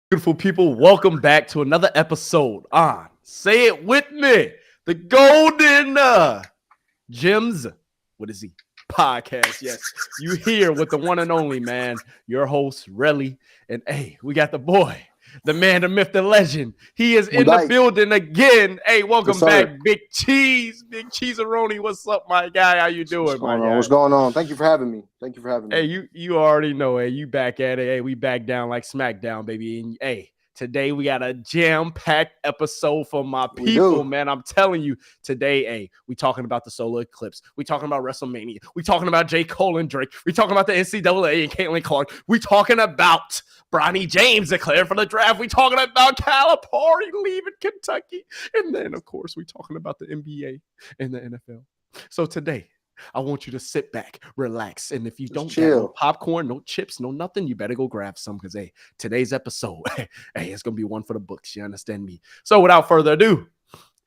Beautiful people, welcome back to another episode on Say It With Me, the Golden Gemz. What is he? Podcast. Yes, you here with the one and only man, your host, Relly. And hey, we got the boy, the man, the myth, the legend. He is in the building again. Hey, welcome back, Big Cheese. Big Cheese-a-roni. What's up, my guy? How you doing, my guy? What's going on? Thank you for having me. Hey, you already know, hey, you back at it. Hey, we back down like SmackDown, baby. And hey, today we got a jam-packed episode for my people, man. I'm telling you, today, hey, we talking about the Solar Eclipse. We talking about WrestleMania. We talking about J. Cole and Drake. We talking about the NCAA and Catlin Clark. We talking about Bronny James declaring for the draft. We talking about Calipari leaving Kentucky. And then, of course, we talking about the NBA and the NFL. So today, I want you to sit back, relax, and if you don't get no popcorn, no chips, no nothing, you better go grab some because, hey, today's episode, hey, it's going to be one for the books. You understand me? So without further ado,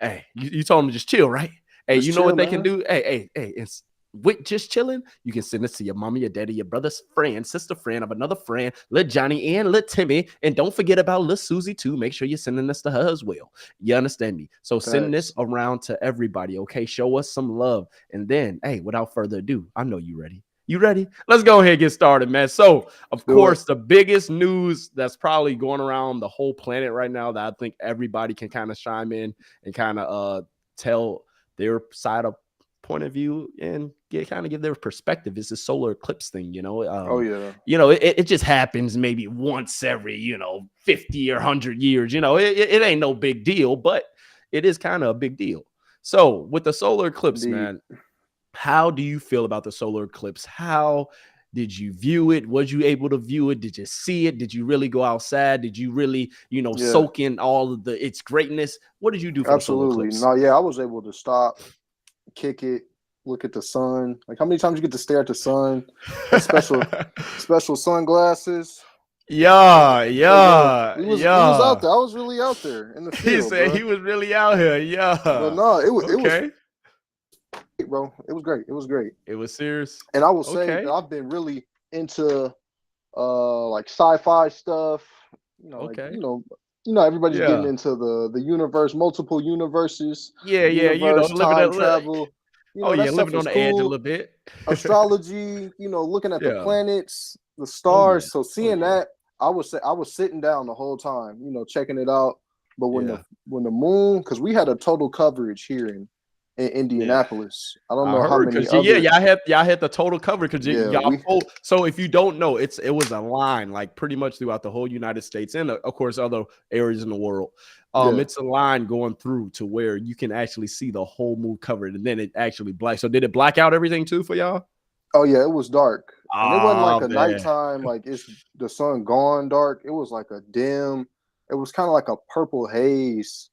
hey, you told them to just chill, right? Hey, just you know what they can do? Hey, it's with just chilling. You can send this to your mama, your daddy, your brother's friend, sister friend of another friend, little Johnny and little Timmy. And don't forget about little Susie too. Make sure you're sending this to her as well. You understand me? So send this around to everybody, okay? Show us some love. And then, hey, without further ado, I know you ready. You ready? Let's go ahead and get started, man. So, of course, the biggest news that's probably going around the whole planet right now that I think everybody can kind of chime in and kind of tell their side of point of view and give their perspective is the solar eclipse thing, you know. It just happens maybe once every 50 or 100 years. It ain't no big deal, but it is kind of a big deal. So with the solar eclipse, man, how do you feel about the solar eclipse? How did you view it? Was you able to view it? Did you see it? Did you really go outside? Did you really soak in all of its greatness? What did you do for the solar eclipse? I was able to stop, kick it, look at the sun. Like, how many times you get to stare at the sun? Special sunglasses. Yeah. He was out there. I was really out there in the field. He said he was really out here. Yeah. But no, it was bro. It was great. It was great. It was serious. And I will say that I've been really into like sci-fi stuff. Everybody's getting into the universe, multiple universes. Living travel. Living on the edge a little bit. Astrology, looking at the planets, the stars. So seeing that, I was sitting down the whole time, checking it out. But when the moon, because we had a total coverage here in Indianapolis. I don't know how many. Y'all had the total coverage because so if you don't know, it was a line like pretty much throughout the whole United States and of course other areas in the world. It's a line going through to where you can actually see the whole moon covered, and then it actually black. So did it black out everything too for y'all? Oh yeah, it was dark. And it wasn't like a nighttime, like it's the sun gone dark. It was like a dim. It was kind of like a purple haze.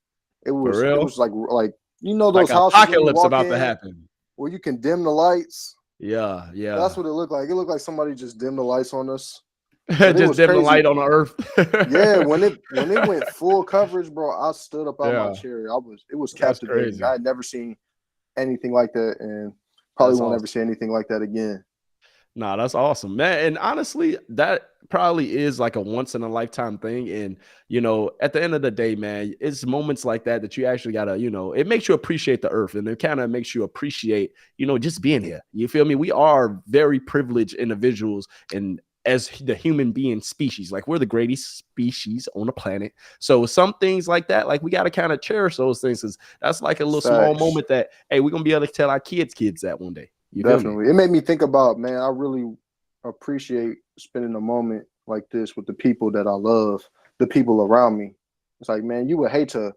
It was. It was like those like houses apocalypse about to happen where you can dim the lights. Yeah. That's what it looked like. It looked like somebody just dimmed the lights on us. Just dim the light on the earth. Yeah, when it went full coverage, bro, I stood up out my chair. It was captivating. I had never seen anything like that, and probably won't ever see anything like that again. Nah, that's awesome, man. And honestly, that probably is like a once in a lifetime thing. And at the end of the day, man, it's moments like that you actually gotta, it makes you appreciate the earth, and it kind of makes you appreciate, just being here. You feel me? We are very privileged individuals, and as the human being species, like we're the greatest species on the planet. So some things like that, like we got to kind of cherish those things, because that's like a little small moment that, hey, we're going to be able to tell our kids that one day. Definitely. It made me think about, man, I really appreciate spending a moment like this with the people that I love, the people around me. It's like, man, you would hate to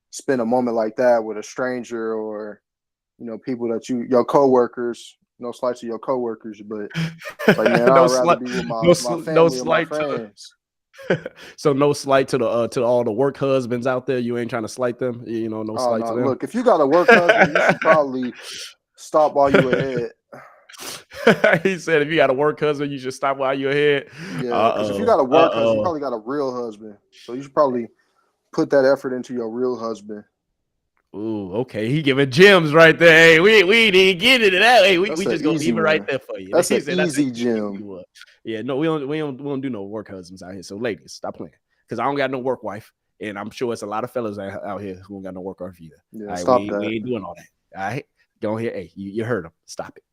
spend a moment like that with a stranger or, people that your coworkers. No slight to your coworkers, but it's like, man, I'd rather be with my family and my friends. So no slight to all the work husbands out there. You ain't trying to slight them, no slight to them. Look, if you got a work husband, you should probably stop while you're ahead. He said, if you got a work husband, you should stop while you're ahead. Yeah, because if you got a work husband, you probably got a real husband. So you should probably put that effort into your real husband. Ooh, okay. He giving gems right there. Hey, we didn't get into that. Hey, we just gonna leave it right there for you. That's an easy gem. Yeah, no, we don't do no work husbands out here. So ladies, stop playing. because I don't got no work wife, and I'm sure it's a lot of fellas out here who don't got no work wife either. Yeah, right, stop we that. ain't doing all that. All right. Go ahead. Hey, you heard him. Stop it.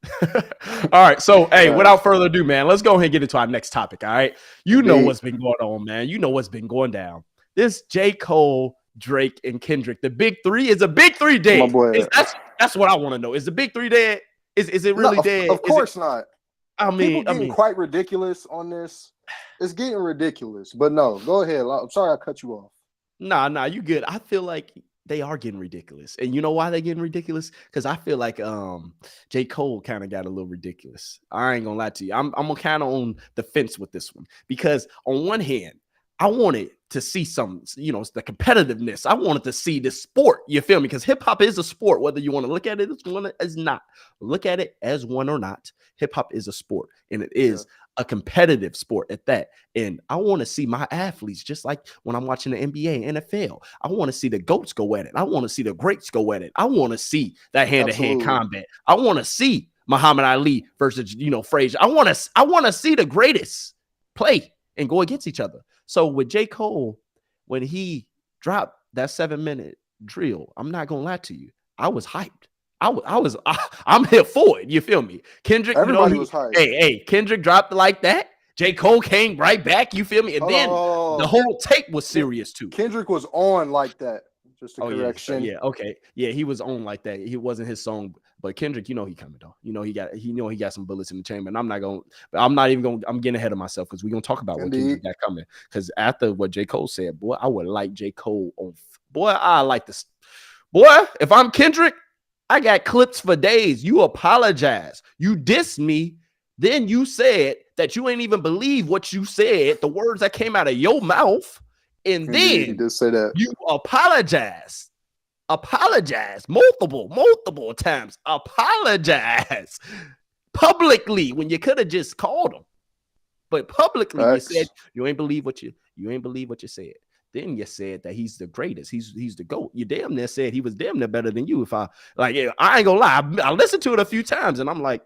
All right. So, hey, without further ado, man, let's go ahead and get into our next topic. All right. You know what's been going on, man. You know what's been going down. This J. Cole, Drake, and Kendrick, the big three is a big three dead. That's what I want to know. Is the big three dead? Is it really dead? Of course not. People getting quite ridiculous on this. It's getting ridiculous. But no, go ahead. I'm sorry I cut you off. Nah, you good. I feel like they are getting ridiculous. And you know why they're getting ridiculous? Because I feel like J. Cole kind of got a little ridiculous. I ain't gonna lie to you. I'm kind of on the fence with this one. Because on one hand, I wanted to see some, the competitiveness. I wanted to see this sport. You feel me? Because hip-hop is a sport, whether you want to look at it as one as not. Look at it as one or not. Hip-hop is a sport. And it is a competitive sport at that. And I want to see my athletes, just like when I'm watching the NBA, NFL. I want to see the GOATs go at it. I want to see the greats go at it. I want to see that hand-to-hand combat. I want to see Muhammad Ali versus, Frazier. I want to see the greatest play and go against each other. So with J. Cole, when he dropped that 7-minute drill, I'm not gonna lie to you, I was hyped. I'm here for it. You feel me? Kendrick, everybody was hyped. Hey, Kendrick dropped it like that. J. Cole came right back. You feel me? And then the whole tape was serious too. Kendrick was on like that. Just a correction. Yeah, okay. Yeah, he was on like that. He wasn't his song, but Kendrick, he coming though. He got some bullets in the chamber. And I'm getting ahead of myself because we're gonna talk about what Kendrick got coming. Because after what J. Cole said, boy, I would like J. Cole on. Boy, I like this. Boy, if I'm Kendrick, I got clips for days. You apologize. You diss me. Then you said that you ain't even believe what you said, the words that came out of your mouth. And then just say that you apologize multiple times, apologize publicly when you could have just called him, but publicly you said you ain't believe what you said. Then you said that he's the greatest, he's the GOAT. You damn near said he was damn near better than you. I ain't gonna lie, I listened to it a few times and I'm like,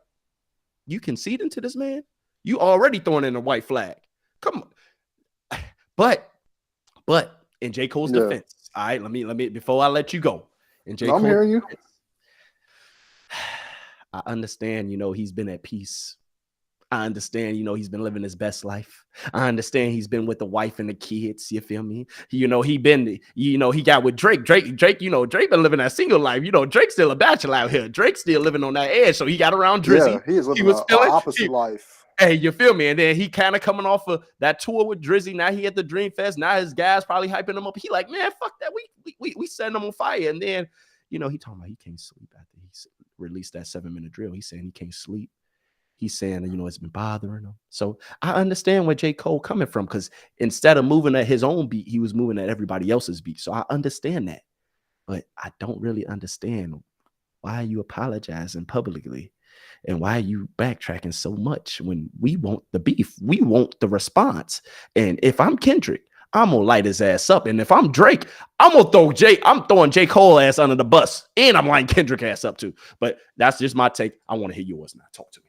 you conceding to this man? You already throwing in a white flag. Come on. But in J. Cole's defense, all right, let me before I let you go. In J. I'm hearing you. I understand, he's been at peace. I understand, he's been living his best life. I understand he's been with the wife and the kids. You feel me? He got with Drake. Drake, Drake been living that single life. Drake's still a bachelor out here. Drake's still living on that edge. So he got around Drizzy. Yeah, he is living an opposite life. Hey, you feel me? And then he kind of coming off of that tour with Drizzy. Now he at the Dream Fest. Now his guys probably hyping him up. He like, man, fuck that. We setting him on fire. And then, he talking about he can't sleep after he released that 7-minute drill. He's saying he can't sleep. He's saying, it's been bothering him. So I understand where J. Cole coming from, because instead of moving at his own beat, he was moving at everybody else's beat. So I understand that. But I don't really understand why you apologizing publicly. And why are you backtracking so much when we want the beef? We want the response. And if I'm Kendrick, I'm gonna light his ass up. And if I'm Drake, I'm throwing J. Cole ass under the bus. And I'm lighting Kendrick ass up too. But that's just my take. I want to hear yours now. Talk to me.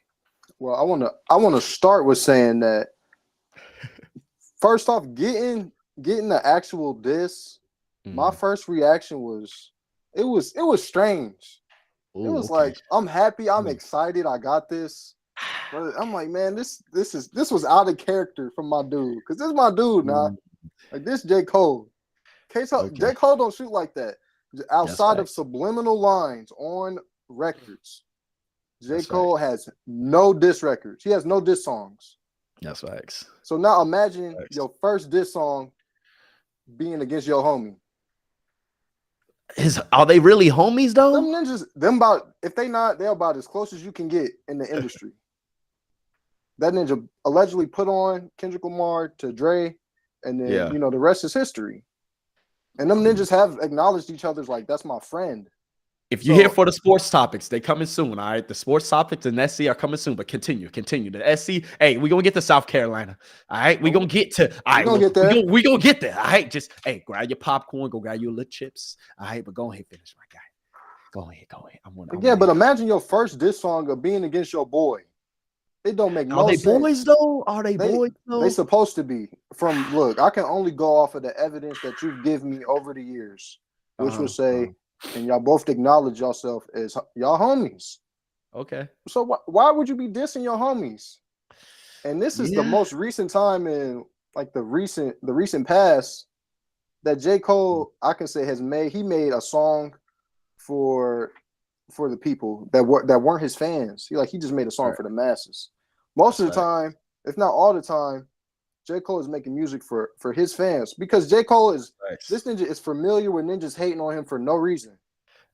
Well, I wanna start with saying that first off, getting the actual diss, my first reaction was it was strange. Ooh, it was like, I'm happy, I'm excited, I got this. But I'm like, man, this was out of character from my dude. Because this is my dude now. Like, this J. Cole. J. Cole don't shoot like that. Outside of subliminal lines on records. J. Cole has no diss records. He has no diss songs. That's facts. So now imagine your first diss song being against your homie. Are they really homies though? Them ninjas, if they not, they're about as close as you can get in the industry. That ninja allegedly put on Kendrick Lamar to Dre, and then the rest is history. And them ninjas have acknowledged each other's like, that's my friend. If you're here for the sports topics, they coming soon. All right, the sports topics and SC are coming soon. But continue. The SC, hey, we gonna get to South Carolina. All right, we gonna get to. All right, we gonna get there. All right, just grab your popcorn, go grab your little chips. All right, but go ahead, finish, my guy. Go ahead. But imagine your first diss song of being against your boy. It don't make Are no they sense. boys though? Are they boys though? They supposed to be. Look, I can only go off of the evidence that you've given me over the years, which would say, and y'all both acknowledge yourself as y'all homies. Okay. So why would you be dissing your homies? And this is the most recent time in like the recent past that J. Cole, I can say, he made a song for the people that weren't his fans. He just made a song for the masses. Most of the time, if not all the time, J. Cole is making music for his fans because J. Cole this ninja is familiar with ninjas hating on him for no reason.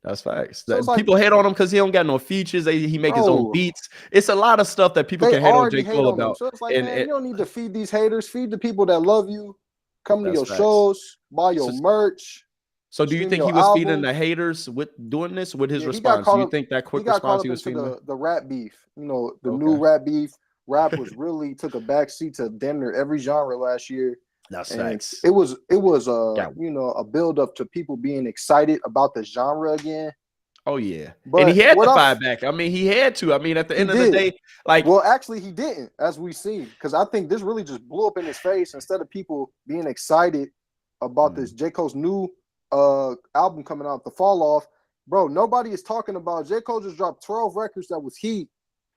That's facts. So people hate on him because he don't got no features. He make his own beats. It's a lot of stuff that people can hate on J. Cole about. So it's like, man, you don't need to feed these haters. Feed the people that love you. Come to your shows. Buy your merch. So do you think he was feeding the haters with doing this with his response? Do you think that quick response he was feeding? The rap beef. The new rap beef. Rap was really took a backseat to damn near every genre last year. That's facts. It was a build up to people being excited about the genre again. Oh yeah, and he had to fight back. I mean, he had to. I mean, at the end of the day, actually, he didn't, as we see, because I think this really just blew up in his face. Instead of people being excited about this J. Cole's new album coming out, The Fall Off, bro, nobody is talking about. J. Cole just dropped 12 records that was heat.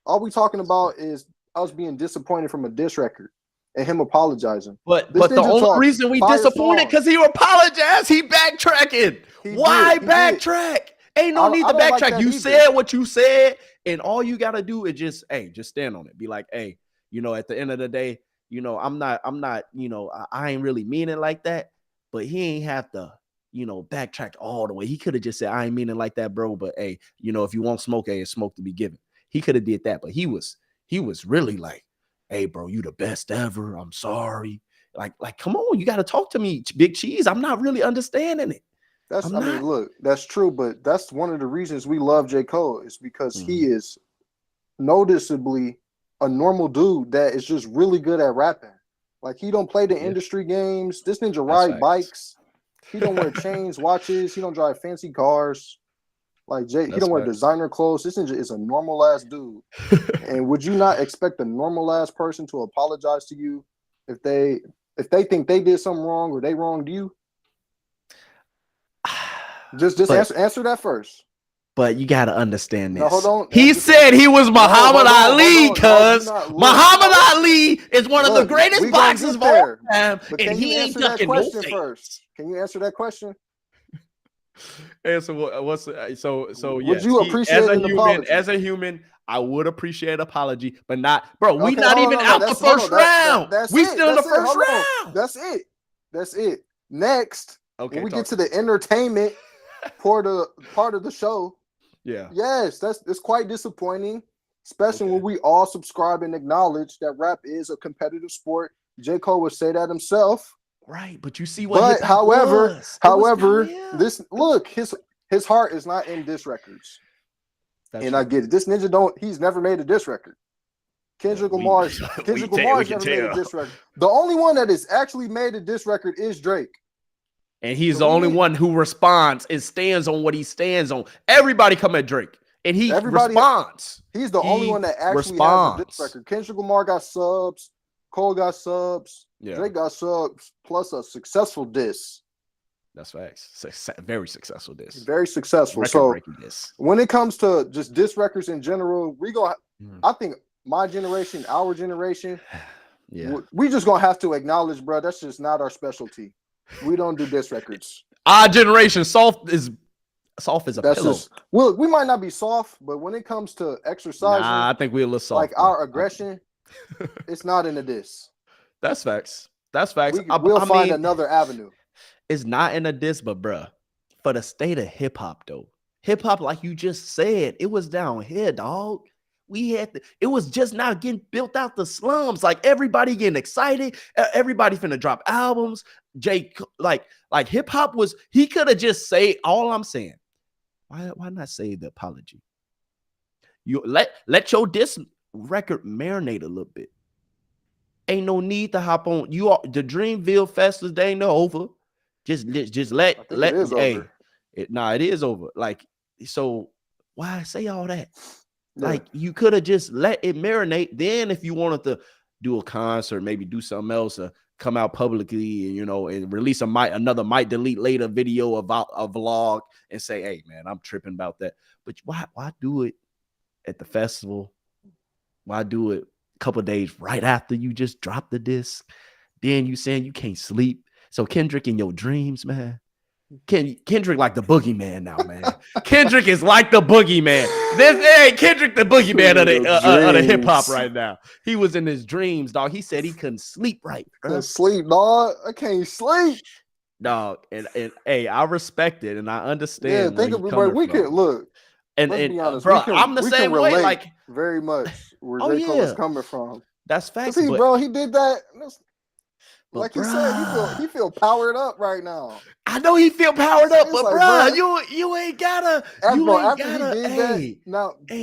All we talking about is us being disappointed from a diss record. And him apologizing. But the only reason we disappointed because he apologized. He backtracking. Why backtrack? Ain't no need to backtrack. Like you said what you said, and all you gotta do is just stand on it. Be like, hey, at the end of the day, I'm not, I ain't really mean it like that. But he ain't have to, backtrack all the way. He could have just said, I ain't mean it like that, bro. But hey, if you want smoke, it's smoke to be given. He could have did that, but he was really like, hey, bro, you the best ever. I'm sorry. Like, come on, you got to talk to me, Big Cheese. I'm not really understanding it. Look, that's true, but that's one of the reasons we love J. Cole is because he is noticeably a normal dude that is just really good at rapping. Like, he don't play the industry games. This ninja ride bikes. He don't wear chains, watches. He don't drive fancy cars. Like he don't wear designer clothes. This ninja is a normal ass dude. And would you not expect a normal ass person to apologize to you if they think they did something wrong or they wronged you? Just answer that first. But you gotta understand this. No, hold on. He said he was Muhammad Ali, cuz Muhammad Ali is one of the greatest boxers of all time, and he ain't ducking no face. First. Can you answer that question? Answer what's so would yes, you appreciate as a human, I would appreciate apology, but not, bro. We not even out the first round. We still in the first round. That's it. Next, when we get to the entertainment part of the show. Yeah. Yes, it's quite disappointing, especially when we all subscribe and acknowledge that rap is a competitive sport. J. Cole would say that himself. Right, but you see what. But however, his heart is not in diss records, and I get it. This ninja he's never made a diss record. Kendrick Lamar's never made a diss record. The only one that has actually made a diss record is Drake. And he's the only one who responds and stands on what he stands on. Everybody come at Drake, and he responds. He's the only one that actually has a diss record. Kendrick Lamar got subs. Cole got subs. Yeah. Drake got subs plus a successful diss. That's facts. Very successful diss. Very successful. So when it comes to just diss records in general, I think my generation, our generation, we just gonna have to acknowledge, bro. That's just not our specialty. We don't do diss records. Our generation, soft as a pillow. We might not be soft, but when it comes to exercising, I think we're a little soft. Like our aggression, it's not in the diss. That's facts. We'll find another avenue. It's not in a diss, but bruh, for the state of hip hop though, hip hop, like you just said, it was down here, dog. It was just now getting built out the slums. Like everybody getting excited, everybody finna drop albums. Like hip hop was. He could have just say all I'm saying. Why not say the apology? You let your diss record marinate a little bit. Ain't no need to hop on. The Dreamville Festivals, they ain't over. Just let. It is over. It is over. Like, so why say all that? Like, you could have just let it marinate. Then if you wanted to do a concert, maybe do something else, come out publicly and, and release another might delete later video about a vlog and say, hey, man, I'm tripping about that. But why do it at the festival? Why do it a couple of days right after you just dropped the disc? Then you saying you can't sleep. So Kendrick, in your dreams, man. Kendrick like the boogeyman now, man. Kendrick is like the boogeyman. Kendrick the boogeyman of the hip hop right now. He was in his dreams, dog. He said he couldn't sleep right. Couldn't sleep, dog. I can't sleep, dog. And hey, I respect it and I understand. Yeah, think of it. We can look. And be honest, bro, I'm the same way. Like very much where J. Cole is coming from. That's facts. Bro, he did that. Like you said, he feel powered up right now. I know he feel powered up, but bro, you ain't gotta.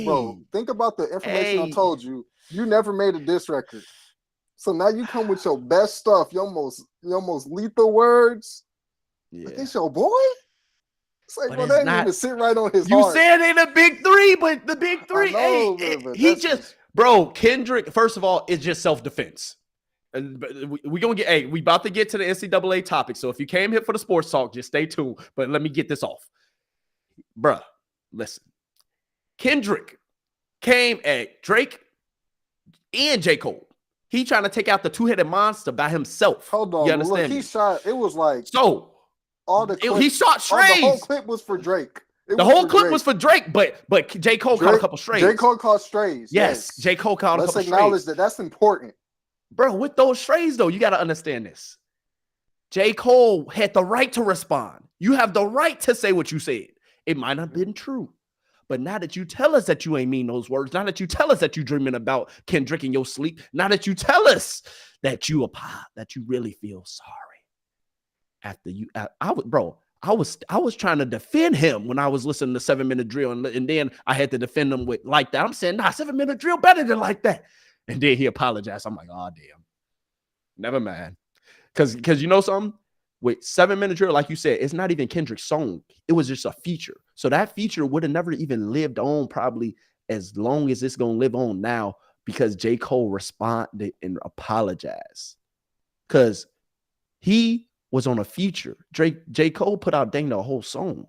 Bro, think about the information I told you. You never made a diss record, so now you come with your best stuff. Your most lethal words. Yeah, like, it's your boy. It's like, bro, that didn't even sit right on his heart. You said ain't a big three, but the big three. Kendrick. First of all, it's just self-defense. And we about to get to the NCAA topic. So if you came here for the sports talk, just stay tuned. But let me get this off. Bruh, listen. Kendrick came at Drake and J. Cole. He trying to take out the two-headed monster by himself. Hold on. You understand? Look, he shot. It was like he shot strays. The whole clip was for Drake. The whole clip was for Drake, but J. Cole caught a couple strays. J. Cole caught strays. Yes. J. Cole caught a couple strays. Let's acknowledge that. That's important. Bro, with those strays, though, you got to understand this. J. Cole had the right to respond. You have the right to say what you said. It might not have been true. But now that you tell us that you ain't mean those words, now that you tell us that you dreaming about Kendrick in your sleep, now that you tell us that you really feel sorry. I was trying to defend him when I was listening to 7 Minute Drill, and then I had to defend him with like that. I'm saying, 7 Minute Drill better than like that. And then he apologized. I'm like, oh, damn. Never mind. Because you know something? With 7 Minute Drill, like you said, it's not even Kendrick's song. It was just a feature. So that feature would have never even lived on probably as long as it's going to live on now because J. Cole responded and apologized. Because he was on a feature. J. Cole put out dang the whole song.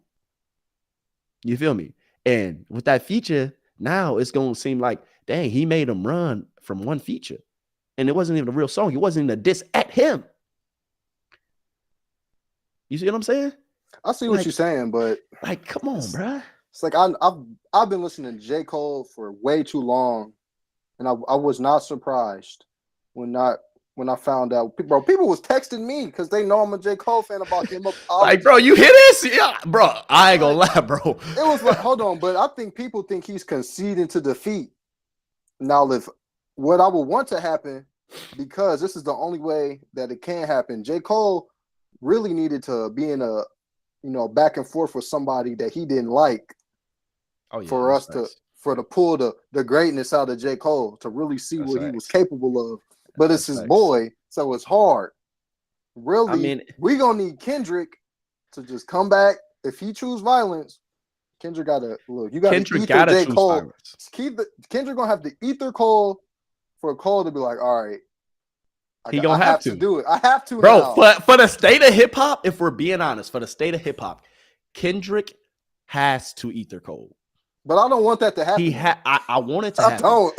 You feel me? And with that feature, now it's going to seem like, dang, he made him run from one feature. And it wasn't even a real song. It wasn't even a diss at him. You see what I'm saying? I see what you're saying, but like, come on, bro. It's like I've been listening to J. Cole for way too long, and I was not surprised when I found out. Bro, people was texting me because they know I'm a J. Cole fan about him. Like, bro, you hear this? Yeah, bro. I ain't gonna lie, bro. It was like, hold on, but I think people think he's conceding to defeat. Now, if what I would want to happen, because this is the only way that it can happen, J. Cole really needed to be in a, back and forth with somebody that he didn't like for us to pull the greatness out of J. Cole to really see what he was capable of. But it's his boy, so it's hard. Really, we're going to need Kendrick to just come back. If he choose violence, Kendrick got to look. You got to choose J. Cole. Kendrick going to have to ether Cole for Cole to be like, all right. He gonna have to do it. I have to, bro. For the state of hip hop, if we're being honest, for the state of hip hop, Kendrick has to ether Cole. But I don't want that to happen. I want it to happen. I don't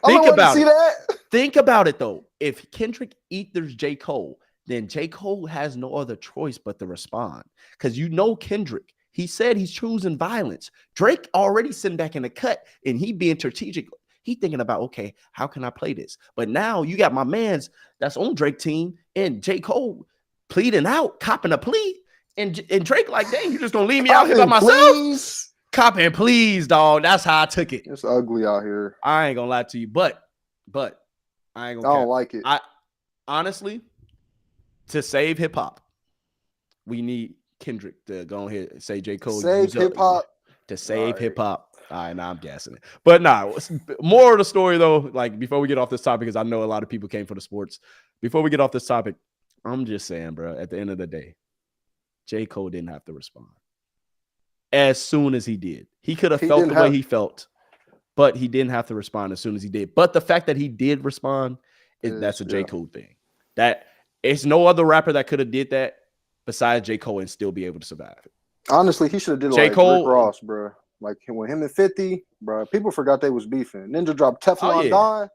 want to see that. Think about it though. If Kendrick ethers J. Cole, then J. Cole has no other choice but to respond. Because Kendrick, he said he's choosing violence. Drake already sitting back in the cut and he being strategic. He thinking about, okay, how can I play this? But now you got my mans that's on Drake team and J. Cole pleading out, copping a plea. And Drake like, dang, you just gonna leave me out here by myself? Please. Copping please, dog. That's how I took it. It's ugly out here. I ain't gonna lie to you, but I ain't gonna. I don't like it. I honestly, to save hip hop, we need Kendrick to go ahead and say J. Cole. Save hip hop. To save hip hop. All right, now I'm guessing it. But more of the story though, like before we get off this topic, because I know a lot of people came for the sports. Before we get off this topic, I'm just saying, bro, at the end of the day, J. Cole didn't have to respond. As soon as he did, he could have felt the way he felt but he didn't have to respond as soon as he did. But the fact that he did respond, that's a J. Cole thing. That it's no other rapper that could have did that besides J. Cole and still be able to survive. Honestly, he should have did J. like Cole, Rick Ross, bro. Like when him and 50, bro. People forgot they was beefing. Ninja dropped Teflon Don,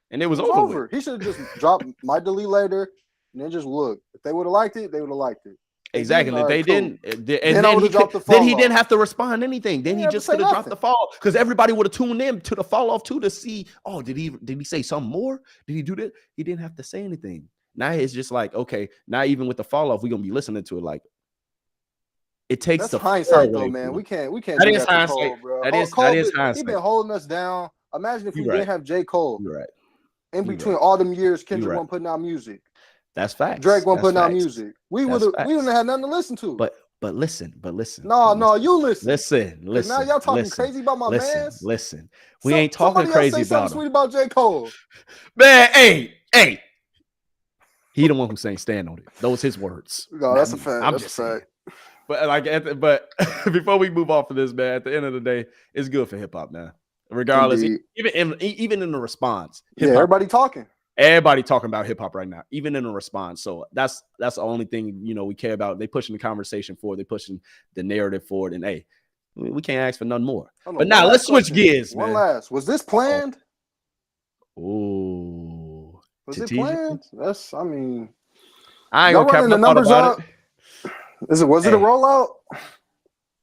and it was over. He should have just dropped My Delete Later, and then just look. If they would have liked it, they would have liked it. Exactly. If they didn't, and then he didn't have to respond to anything. Then he just could have dropped the fall because everybody would have tuned in to the fall off too to see. Oh, did he say something more? Did he do that? He didn't have to say anything. Now it's just like, okay, now even with the fall off, we're gonna be listening to it like. It takes That's the hindsight though, man. We can't. That is hindsight, bro. That is hindsight. He been holding us down. Imagine if we didn't have J. Cole. You're right. In between all them years, Kendrick wasn't putting out music. That's facts. Drake wasn't putting out music. We wouldn't have had nothing to listen to. But listen. No, you listen. Listen. Now y'all talking crazy about my man. Listen. We ain't talking crazy about him. Sweet about J. Cole. Man, hey. He the one who saying stand on it. Those his words. No, that's a fact. That's a fact. But before we move off of this, man, at the end of the day, it's good for hip hop, man. Regardless, even in the response, everybody talking. Everybody talking about hip hop right now, even in the response. So that's the only thing we care about. They pushing the conversation forward. They pushing the narrative forward. And hey, we can't ask for none more. But now let's switch gears, man. One last. Was this planned? Oh, was it planned? I mean, I ain't gonna cap the numbers about it. Was it a rollout?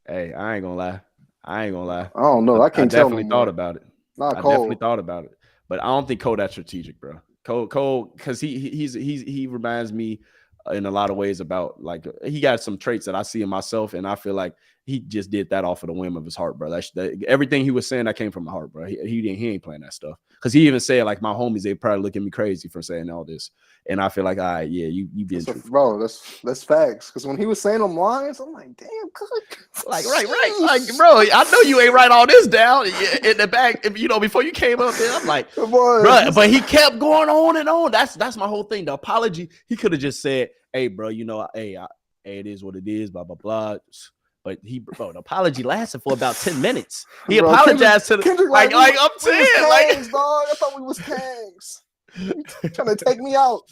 Hey, I ain't gonna lie. I don't know. I can't tell. I definitely thought about it. Definitely thought about it. But I don't think Cole that strategic, bro. Cole, because he reminds me in a lot of ways about like he got some traits that I see in myself, and I feel like he just did that off of the whim of his heart, bro. Everything he was saying that came from the heart, bro. He ain't playing that stuff because he even said like my homies they probably look at me crazy for saying all this, and I feel like you being truthful, bro. That's facts. Because when he was saying them lines, I'm like, damn, like right, like bro, I know you ain't write all this down in the back. Before you came up there, I'm like, bro, but he kept going on and on. That's my whole thing. The apology, he could have just said, hey, bro, hey, it is what it is, blah blah blah. But the apology lasted for about 10 minutes. He apologized to Kendrick, like I'm saying, like, dog. I thought we was tanks. Trying to take me out.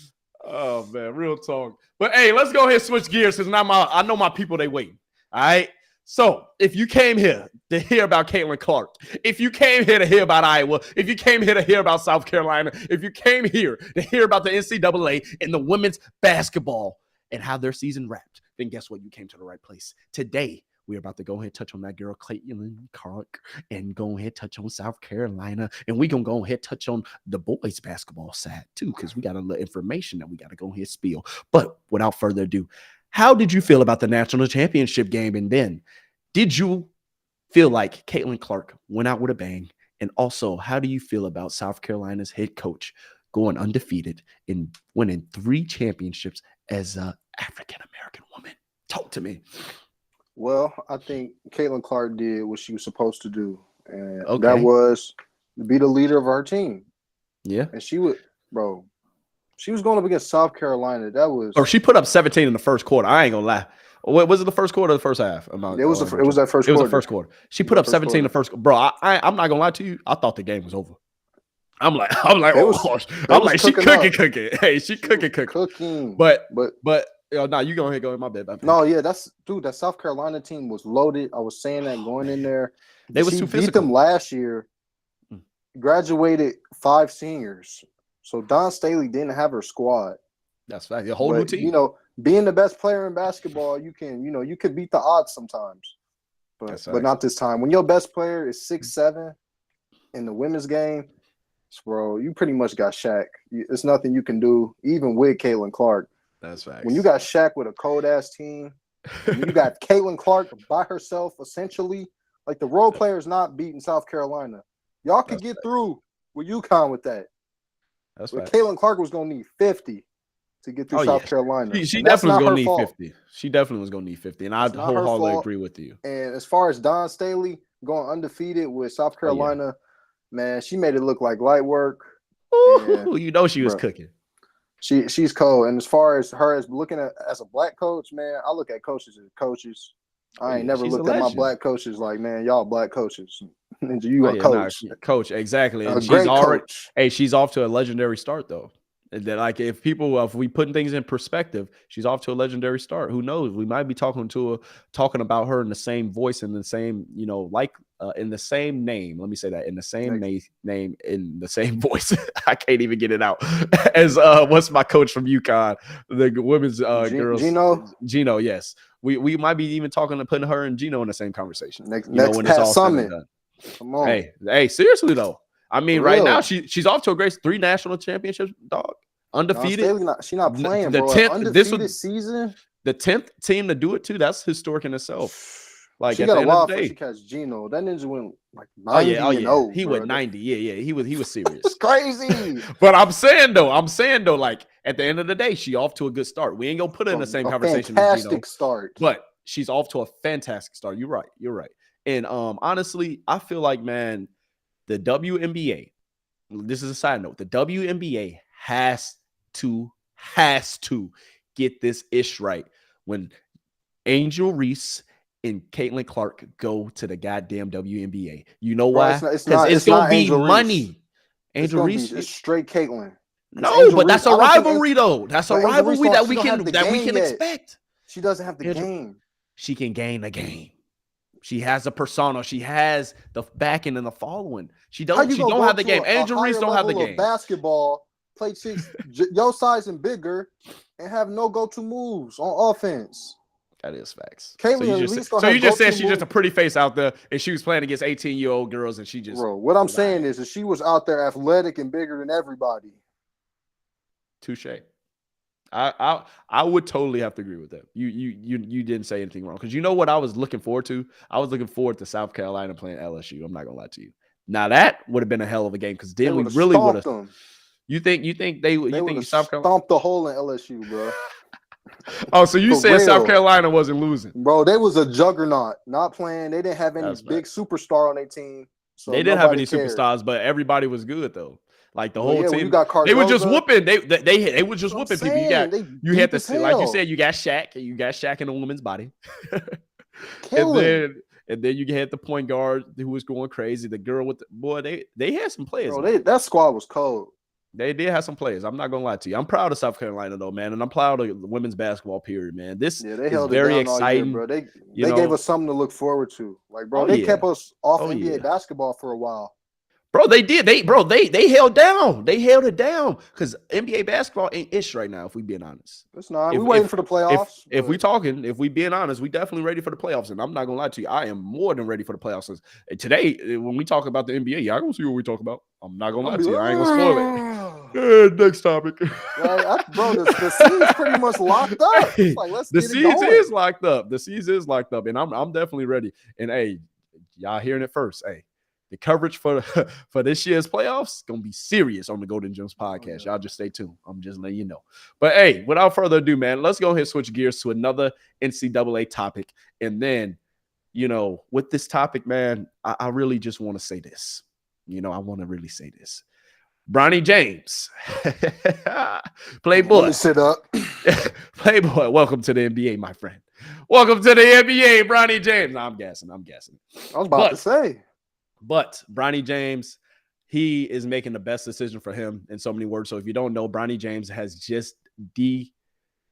Oh man, real talk. But hey, let's go ahead and switch gears because now I know my people they waiting. All right. So if you came here to hear about Catlin Clark, if you came here to hear about Iowa, if you came here to hear about South Carolina, if you came here to hear about the NCAA and the women's basketball and how their season wrapped, then guess what? You came to the right place. Today, we're about to go ahead and touch on that girl, Catlin Clark, and go ahead and touch on South Carolina. And we're going to go ahead and touch on the boys' basketball side, too, because we got a little information that we got to go ahead and spill. But without further ado, how did you feel about the national championship game? And then did you feel like Catlin Clark went out with a bang? And also, how do you feel about South Carolina's head coach going undefeated and winning 3 championships as an African-American woman? Talk to me. Well, I think Catlin Clark did what she was supposed to do. And that was to be the leader of our team. Yeah. And she was going up against South Carolina. That was. Or she put up 17 in the first quarter. I ain't going to lie. Was it the first quarter or the first half? It was that first quarter. It was the first quarter. She put up 17 in the first. Bro, I'm not going to lie to you. I thought the game was over. I'm like, she cooking. Hey, she cooking. But no, you go ahead, go in my bed. No, yeah, that South Carolina team was loaded. I was saying that going in there. They was too physical. Beat them last year. Graduated 5 seniors. So Dawn Staley didn't have her squad. That's right. The whole new team. Being the best player in basketball, you could beat the odds sometimes. But not this time. When your best player is 6'7" in the women's game, bro, you pretty much got Shaq. It's nothing you can do, even with Catlin Clark. That's right. When you got Shaq with a cold-ass team, when you got Catlin Clark by herself, essentially, like the role players not beating South Carolina. Y'all could get through with UConn with that. That's right. Catlin Clark was going to need 50 to get through South Carolina. She definitely was going to need 50. She definitely was going to need 50, and I wholeheartedly agree with you. And as far as Dawn Staley going undefeated with South Carolina, man, she made it look like light work. Ooh, she was cooking. She's cold. And as far as her as looking at as a black coach, man, I look at coaches as coaches. I ain't never looked at my black coaches like, man, y'all black coaches. You a coach. Coach, exactly. And a great coach. Hey, she's off to a legendary start though. And that, like, if we putting things in perspective, she's off to a legendary start. Who knows? We might be talking about her in the same voice, in the same, in the same name. Let me say that, in the same name, in the same voice. I can't even get it out. As what's my coach from UConn, the women's girls, Gino. Yes, we might be even putting her and Gino in the same conversation. Next Pat Summit. Come on. Hey, seriously though. I mean, right now she's off to a great 3 national championships, dog. Undefeated. She's not playing, the bro. 10th season. The 10th team to do it too. That's historic in itself. Like, she at got the a end while of the day, before she catch Gino. That ninja went like 90 and 0. He went 90. Yeah. He was serious. It's crazy. But I'm saying though, like, at the end of the day, she off to a good start. We ain't gonna put her in the same conversation as Gino. Fantastic start. But she's off to a fantastic start. You're right. And honestly, I feel like, man, the WNBA. This is a side note. The WNBA has to get this ish right when Angel Reese and Catlin Clark go to the goddamn WNBA. You know why? Because it's gonna be money. Angel Reese, it's straight Catlin. No, but that's a rivalry though. That's a rivalry that we can expect. She doesn't have the game. She can gain the game. She has a persona. She has the backing and the following. She don't have the game. Angel Reese don't have the game. Basketball, play chicks your size and bigger, and have no go-to moves on offense. That is facts. So you just said she's just a pretty face out there, and she was playing against 18-year-old girls, and she just. Bro, what I'm saying is that she was out there athletic and bigger than everybody. Touche. I would totally have to agree with that. You didn't say anything wrong, because you know what I was looking forward to? I was looking forward to South Carolina playing LSU. I'm not gonna lie to you. Now that would have been a hell of a game, because then we really would have. You think South Carolina stomped the hole in LSU, bro? Oh, so you said South Carolina wasn't losing, bro? They was a juggernaut, not playing. They didn't have any big superstar on their team. So they didn't have any superstars, but everybody was good though. Like the whole team, they were just whooping. They were just whooping people. You had to see, like you said, you got Shaq in a woman's body, and then you had the point guard who was going crazy. The girl with they had some players. Bro, that squad was cold. They did have some players. I'm not gonna lie to you. I'm proud of South Carolina though, man, and I'm proud of the women's basketball period, man. This is very exciting, bro. They gave us something to look forward to. Like, bro, they kept us off NBA basketball for a while. Bro, they did. They held down. They held it down, because NBA basketball ain't ish right now, if we being honest. It's not. We're waiting for the playoffs. If we being honest, we definitely ready for the playoffs. And I'm not gonna lie to you, I am more than ready for the playoffs. Today, when we talk about the NBA, y'all gonna see what we talk about. I'm not gonna lie to you. I ain't gonna spoil it. Next topic. Bro, the season's pretty much locked up. It's like, let's the season is locked up. The season is locked up, and I'm definitely ready. And hey, y'all hearing it first. Hey, the coverage for this year's playoffs gonna be serious on the Golden Gems podcast. Y'all just stay tuned. I'm just letting you know. But hey, without further ado, man, let's go ahead and switch gears to another NCAA topic. And then, with this topic, man, I really just want to say this. I want to really say this. Bronny James, Playboy. Let me sit up. Playboy, welcome to the NBA, my friend. Welcome to the NBA, Bronny James. No, I'm guessing. I was about to say. But Bronny James, he is making the best decision for him in so many words. So if you don't know, Bronny James has just he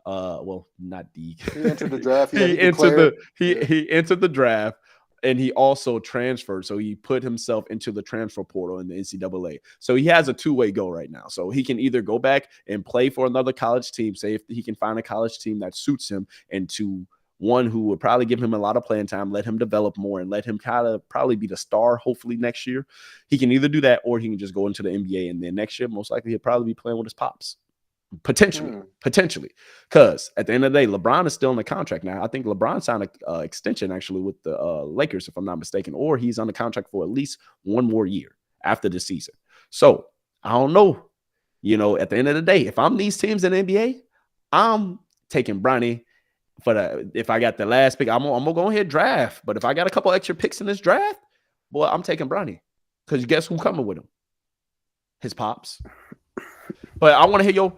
entered the draft. He entered the draft, and he also transferred. So he put himself into the transfer portal in the NCAA. So he has a two-way go right now. So he can either go back and play for another college team, say if he can find a college team that suits him, and to one who would probably give him a lot of playing time, let him develop more, and let him kind of probably be the star, hopefully next year. He can either do that, or he can just go into the NBA, and then next year, most likely, he'll probably be playing with his pops. Potentially. Because at the end of the day, LeBron is still in the contract now. I think LeBron signed an extension, actually, with the Lakers, if I'm not mistaken, or he's on the contract for at least one more year after this season. So, I don't know. At the end of the day, if I'm these teams in the NBA, I'm taking Bronny. If I got the last pick, I'm gonna go ahead and draft. But if I got a couple extra picks in this draft, boy, I'm taking Bronny. Because guess who's coming with him? His pops. But I want to hear your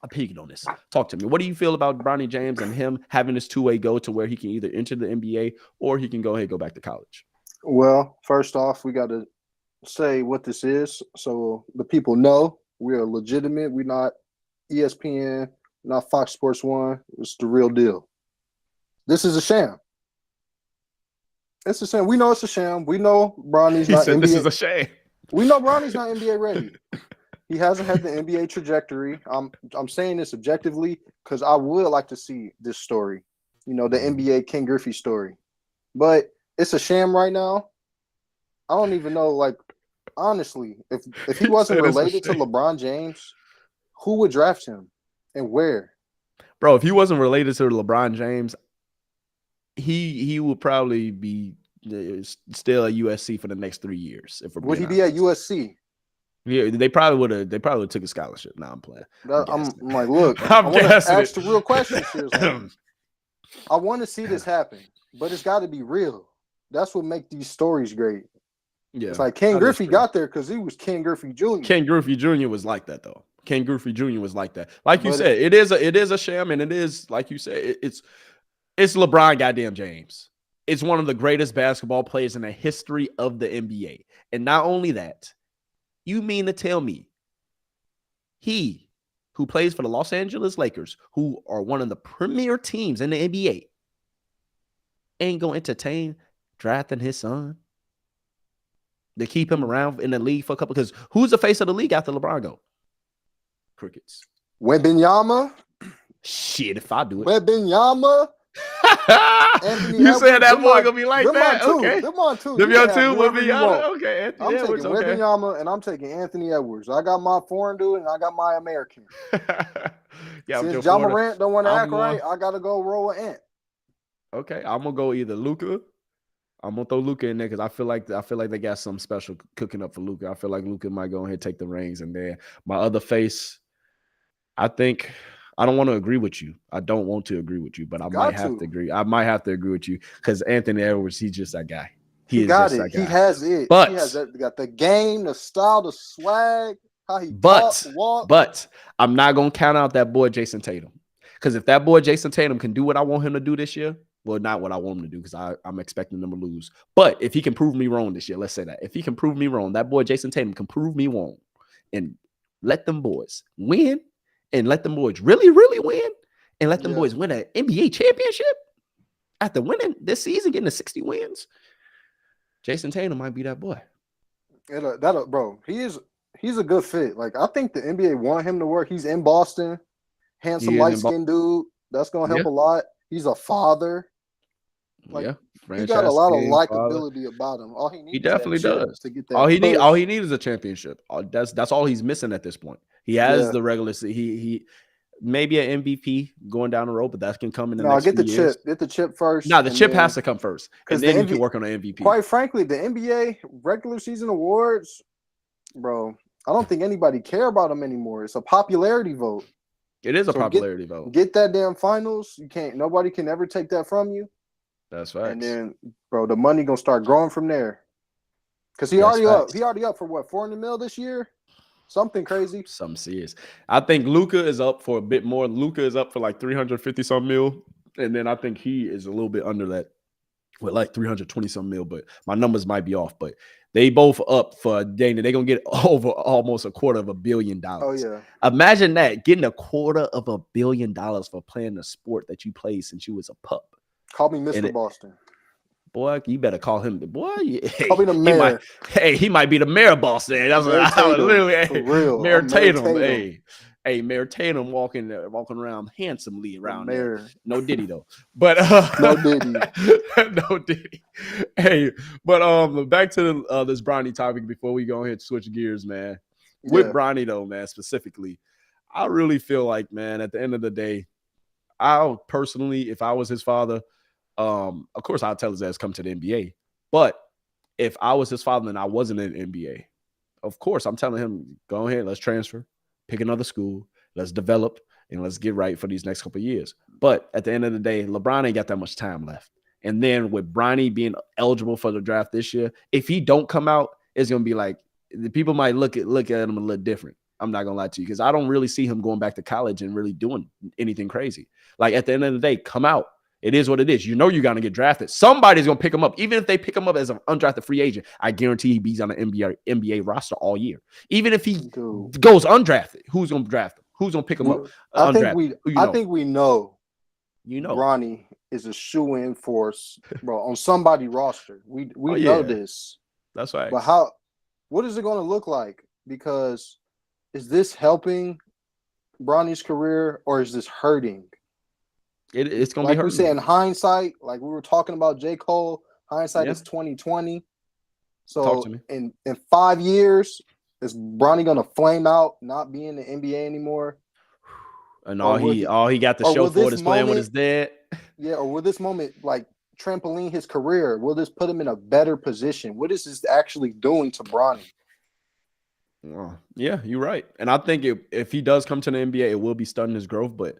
opinion on this. Talk to me. What do you feel about Bronny James and him having this two-way go to where he can either enter the NBA or he can go back to college? Well, first off, we got to say what this is so the people know we are legitimate. We're not ESPN, not Fox Sports 1. It's the real deal. This is a sham. It's a sham. We know it's a sham. We know Bronny's not NBA. This is a shame. We know Bronny's not NBA ready. He hasn't had the NBA trajectory. I'm saying this objectively because I would like to see this story. The NBA Ken Griffey story. But it's a sham right now. I don't even know, honestly, if he wasn't related to LeBron James, who would draft him and where? Bro, if he wasn't related to LeBron James, he would probably be still at USC for the next 3 years. Would he be at USC? Yeah, they probably would have. They probably took a scholarship. Now I'm playing. I'm like, look, I want to ask the real questions here. I want to see this happen, but it's got to be real. That's what makes these stories great. Yeah, it's like Ken Griffey got there because he was Ken Griffey Jr. Ken Griffey Jr. was like that though. Ken Griffey Jr. was like that. Like you said, it is a sham, and it is like you said, it's LeBron goddamn James. It's one of the greatest basketball players in the history of the NBA, and not only that. You mean to tell me he who plays for the Los Angeles Lakers, who are one of the premier teams in the NBA, ain't going to entertain drafting his son to keep him around in the league for a couple? Because who's the face of the league after LeBron go? Crickets. Wembanyama? Shit, if I do it. Wembanyama? You said that boy gonna be like that? Okay. Them on two. Them your two will be okay. Anthony I'm Edwards, taking Wembanyama and I'm taking Anthony Edwards. I got my foreign dude and I got my American. Since John Morant don't want to act right, I gotta go roll an ant. Okay, I'm gonna go either Luka. I'm gonna throw Luka in there because I feel like they got something special cooking up for Luka. I feel like Luka might go ahead and take the reins, and then my other face, I think. I don't want to agree with you. I don't want to agree with you, but I might have to agree. I might have to agree with you because Anthony Edwards, he's just that guy. He got it. He has it. But he has got the game, the style, the swag, how he walk. But I'm not gonna count out that boy Jason Tatum because if that boy Jason Tatum can do what I want him to do this year, well, not what I want him to do because I'm expecting them to lose. But if he can prove me wrong this year, let's say that if he can prove me wrong, that boy Jason Tatum can prove me wrong and let them boys win. And let them boys really, really win. And let them boys win an NBA championship after winning this season, getting to 60 wins. Jason Tatum might be that boy. Bro, he's a good fit. Like, I think the NBA want him to work. He's in Boston. Handsome, light-skinned dude. That's going to help a lot. He's a father. Like, he got a lot of likability about him. All he needs, he definitely does. To get that. All he needs is a championship. That's all he's missing at this point. He has the regular season. He maybe an MVP going down the road, but that can come in the next few years. Get the chip first. No, the chip has to come first, and then you can work on an MVP. Quite frankly, the NBA regular season awards, bro, I don't think anybody care about them anymore. It's a popularity vote. It is a popularity vote. Get that damn finals. Nobody can ever take that from you. That's right. And then, bro, the money gonna start growing from there. Because he already up for what, $400 million this year? Something crazy. Something serious. I think Luka is up for a bit more. Luka is up for like 350-some mil. And then I think he is a little bit under that with like 320-some mil. But my numbers might be off. But they both up for Dana. They're going to get over almost $250 million. Oh, yeah. Imagine that, getting $250 million for playing the sport that you played since you was a pup. Call me Mr. Boston. Boy, you better call him the boy. Call me the mayor. He might be the mayor of Boston. That's what I would literally. For real. Mayor Tatum. Hey, Mayor Tatum walking around handsomely around there. No Diddy though. But no Diddy. No Diddy. Hey, but back to this Bronny topic before we go ahead and switch gears, man. With Bronny though, man, specifically, I really feel like, man, at the end of the day, I'll personally, if I was his father, of course, I'll tell his ass come to the NBA. But if I was his father and I wasn't in the NBA, of course, I'm telling him, go ahead, let's transfer, pick another school, let's develop, and let's get right for these next couple of years. But at the end of the day, LeBron ain't got that much time left. And then with Bronny being eligible for the draft this year, if he don't come out, it's going to be like, the people might look at him a little different. I'm not going to lie to you because I don't really see him going back to college and really doing anything crazy. Like at the end of the day, come out. It is what it is. You know you're gonna get drafted. Somebody's gonna pick him up. Even if they pick him up as an undrafted free agent, I guarantee he be on the NBA roster all year. Even if he goes undrafted, who's gonna draft him? Who's gonna pick him up? I think we know. You know, Bronny is a shoe-in for us, bro, on somebody's roster. We know this. That's right. But what is it going to look like? Because is this helping Bronny's career or is this hurting? It's going to be hurting. Like we say in hindsight, like we were talking about J. Cole, hindsight is 2020. So in 5 years, is Bronny going to flame out, not be in the NBA anymore? And all he got to show for it is playing with his dad. Yeah, or will this moment like trampoline his career? Will this put him in a better position? What is this actually doing to Bronny? Yeah, you're right. And I think if he does come to the NBA, it will be stunning his growth. But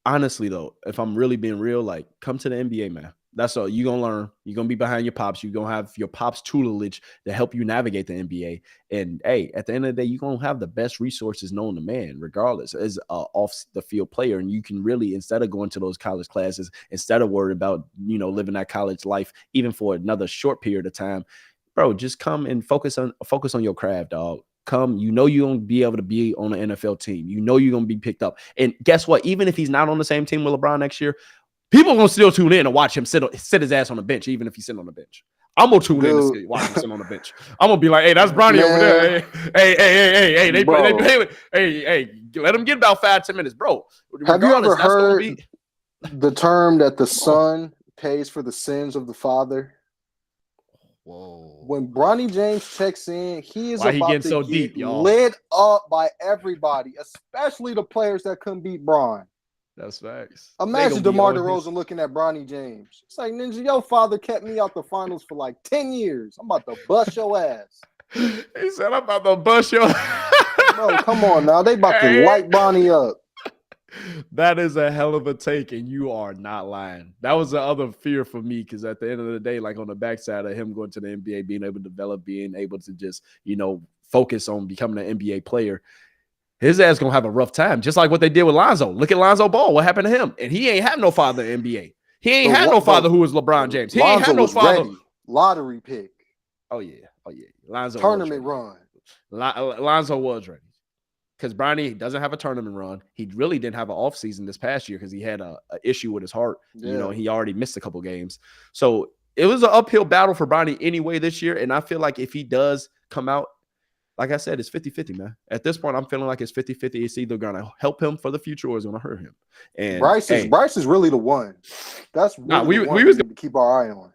honestly, though, if I'm really being real, like come to the NBA, man. That's all you're going to learn. You're going to be behind your pops. You're going to have your pops tutelage to help you navigate the NBA. And, hey, at the end of the day, you're going to have the best resources known to man, regardless, as an off-the-field player. And you can really, instead of going to those college classes, instead of worried about, living that college life, even for another short period of time, bro, just come and focus on your craft, dog. Come, you're going to be able to be on an NFL team. You're going to be picked up. And guess what? Even if he's not on the same team with LeBron next year, people are going to still tune in and watch him sit his ass on the bench, even if he's sitting on the bench. I'm going to tune in and watch him sit on the bench. I'm going to be like, hey, that's Bronny over there. Hey, they play with, hey, let him get about 5-10 minutes, bro. Have you ever heard the term that the son pays for the sins of the father? Whoa. When Bronny James checks in, he is about to get lit up by everybody, especially the players that couldn't beat Bron. That's facts. Imagine DeMar DeRozan looking at Bronny James. It's like, Ninja, your father kept me out the finals for like 10 years. I'm about to bust your ass. He said, I'm about to bust your ass. Bro, come on now. They about to light Bronny up. That is a hell of a take, and you are not lying. That was the other fear for me, because at the end of the day, like on the backside of him going to the NBA, being able to develop, being able to just, focus on becoming an NBA player, his ass gonna have a rough time, just like what they did with Lonzo. Look at Lonzo Ball. What happened to him? And he ain't have no father in the NBA. He ain't had no father who was LeBron James. He ain't had no father. Ready. Lottery pick. Oh yeah. Lonzo tournament run. Lonzo was ready, because Bronny doesn't have a tournament run. He really didn't have an off season this past year because he had a issue with his heart. Yeah. He already missed a couple games. So it was an uphill battle for Bronny anyway this year. And I feel like if he does come out, like I said, it's 50-50, man. At this point, I'm feeling like it's 50-50. It's either going to help him for the future or it's going to hurt him. And Bryce is really the one. That's really we was going to keep our eye on.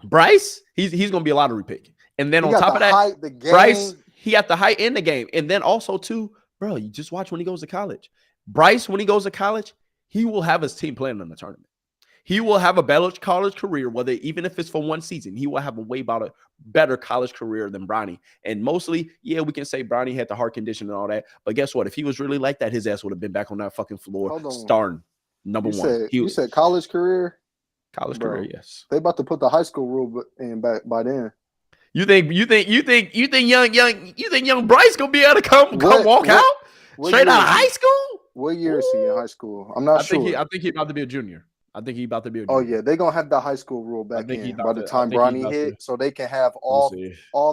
Bryce, he's going to be a lottery pick. And then on top of that, height, Bryce, he got the height in the game. And then also, too, bro, you just watch when he goes to college. Bryce, when he goes to college, he will have his team playing in the tournament. He will have a better college career, even if it's for one season. He will have a way better college career than Bronny. And mostly, yeah, we can say Bronny had the heart condition and all that. But guess what? If he was really like that, his ass would have been back on that fucking floor starting number one. You said college career? College career, yes. They about to put the high school rule in back by then. You think young Bryce gonna be able to come walk out straight out of high school? What year is he in high school? I'm not sure. I think he's about to be a junior. Oh yeah, they're gonna have the high school rule back in by the time Bronny hit, so they can have all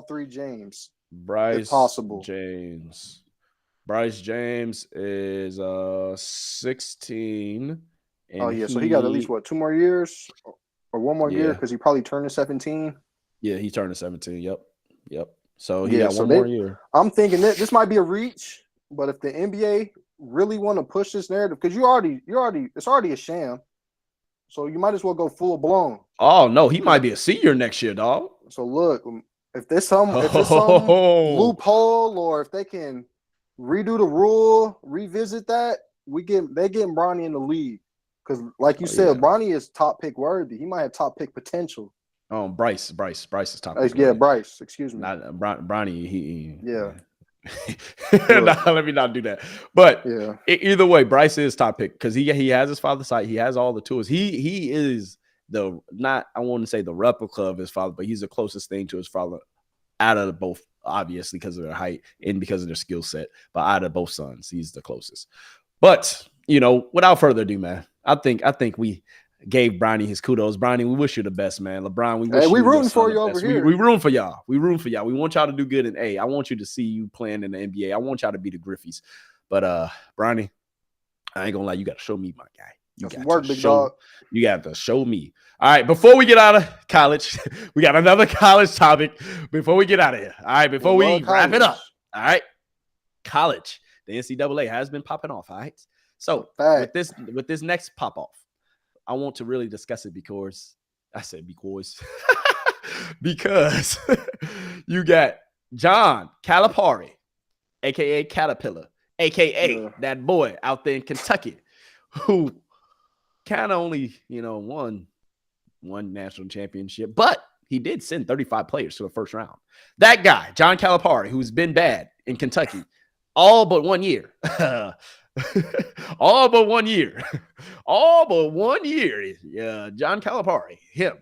three James. Bryce, if possible. Bryce James is 16. Oh yeah, so he got at least 2 more years or 1 more year, because he probably turned 17. Yeah, he turned 17. Yep. So he got one more year. I'm thinking that this might be a reach, but if the NBA really want to push this narrative, because it's already a sham. So you might as well go full blown. Oh no, he might be a senior next year, dog. So look, if there's some loophole, or if they can redo the rule, revisit that, they getting Bronny in the league. Because like you said, Bronny is top pick worthy. He might have top pick potential. Bryce is top pick. Yeah, Bryce. Excuse me. Not Bronny. Yeah. Let me not do that. But either way, Bryce is top pick because he has his father's sight. He has all the tools. He is I want to say the replica of his father, but he's the closest thing to his father out of both, obviously because of their height and because of their skill set. But out of both sons, he's the closest. But without further ado, man, I think we gave Bronny his kudos. Bronny, we wish you the best, man. LeBron, we wish we you rooting for you over here. We rooting for y'all. We rooting for y'all. We want y'all to do good. And hey, I want you to see you playing in the NBA. I want y'all to be the Griffies. But Bronny, I ain't gonna lie, you got to show me, my guy. You got to show me. All right, before we get out of college, we got another college topic before we get out of here. All right, before we wrap it up. All right, college. The NCAA has been popping off. All right. So with this next pop off, I want to really discuss it because because you got John Calipari, aka Caterpillar, aka that boy out there in Kentucky, who kind of only won one national championship, but he did send 35 players to the first round. That guy, John Calipari, who's been bad in Kentucky all but 1 year. All but 1 year. Yeah, John Calipari. Him.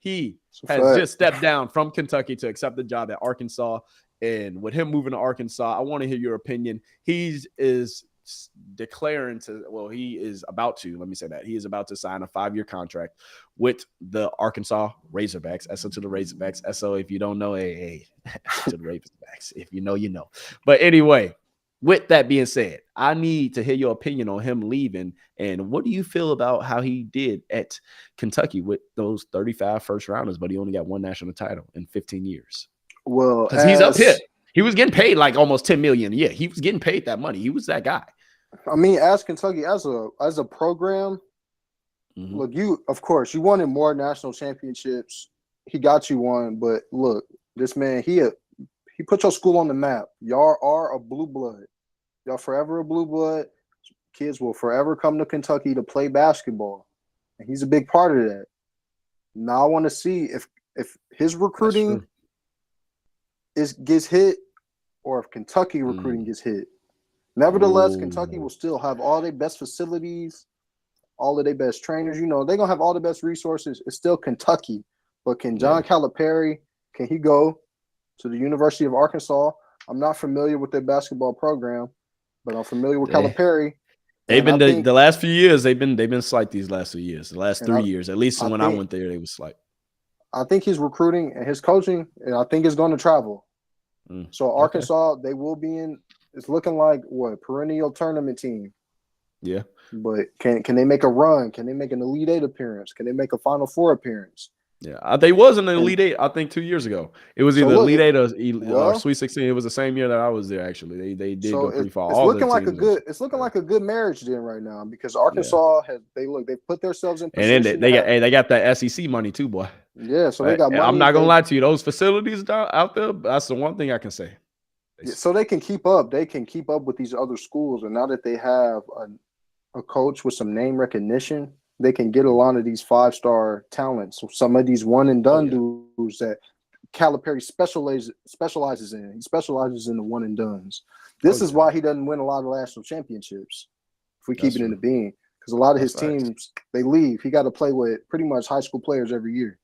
He has just stepped down from Kentucky to accept the job at Arkansas. And with him moving to Arkansas, I want to hear your opinion. He is about to sign a 5-year contract with the Arkansas Razorbacks. SO to the Razorbacks. SO, if you don't know, to the Razorbacks. If you know, you know. But anyway, with that being said, I need to hear your opinion on him leaving. And what do you feel about how he did at Kentucky with those 35 first rounders, but he only got one national title in 15 years? Well, because he's up here. He was getting paid like almost $10 million a year. He was getting paid that money. He was that guy. I mean, as Kentucky, as a program, look, you wanted more national championships. He got you one, but look, this man, he put your school on the map. Y'all are a blue blood. Y'all forever a blue blood. Kids will forever come to Kentucky to play basketball, and he's a big part of that. Now I want to see if his recruiting gets hit, or if Kentucky recruiting gets hit. Nevertheless, Kentucky will still have all their best facilities, all of their best trainers. They're going to have all the best resources. It's still Kentucky. But can John Calipari, can he go to the University of Arkansas? I'm not familiar with their basketball program, but I'm familiar with Calipari. They've been the last few years, they've been slight these last few years. The last 3 years, at least when I went there, they was slight. I think his recruiting and his coaching, and I think is going to travel. So Arkansas, they will be in. It's looking like perennial tournament team. Yeah. But can they make a run? Can they make an Elite Eight appearance? Can they make a Final Four appearance? Yeah, they was in the Elite Eight, I think 2 years ago. It was either Elite Eight or Sweet 16. It was the same year that I was there. Actually, they did go pretty far. It's looking like a good marriage then right now, because Arkansas they put themselves in position. And then they got that SEC money too, boy. Yeah, so they got money. I'm not gonna lie to you; those facilities out there, that's the one thing I can say. So they can keep up. They can keep up with these other schools, and now that they have a coach with some name recognition, they can get a lot of these 5-star talents. So some of these one and done dudes that Calipari specializes in. He specializes in the one and dones. This is why he doesn't win a lot of national championships. If we keep it in the being, because a lot of his teams they leave. He got to play with pretty much high school players every year.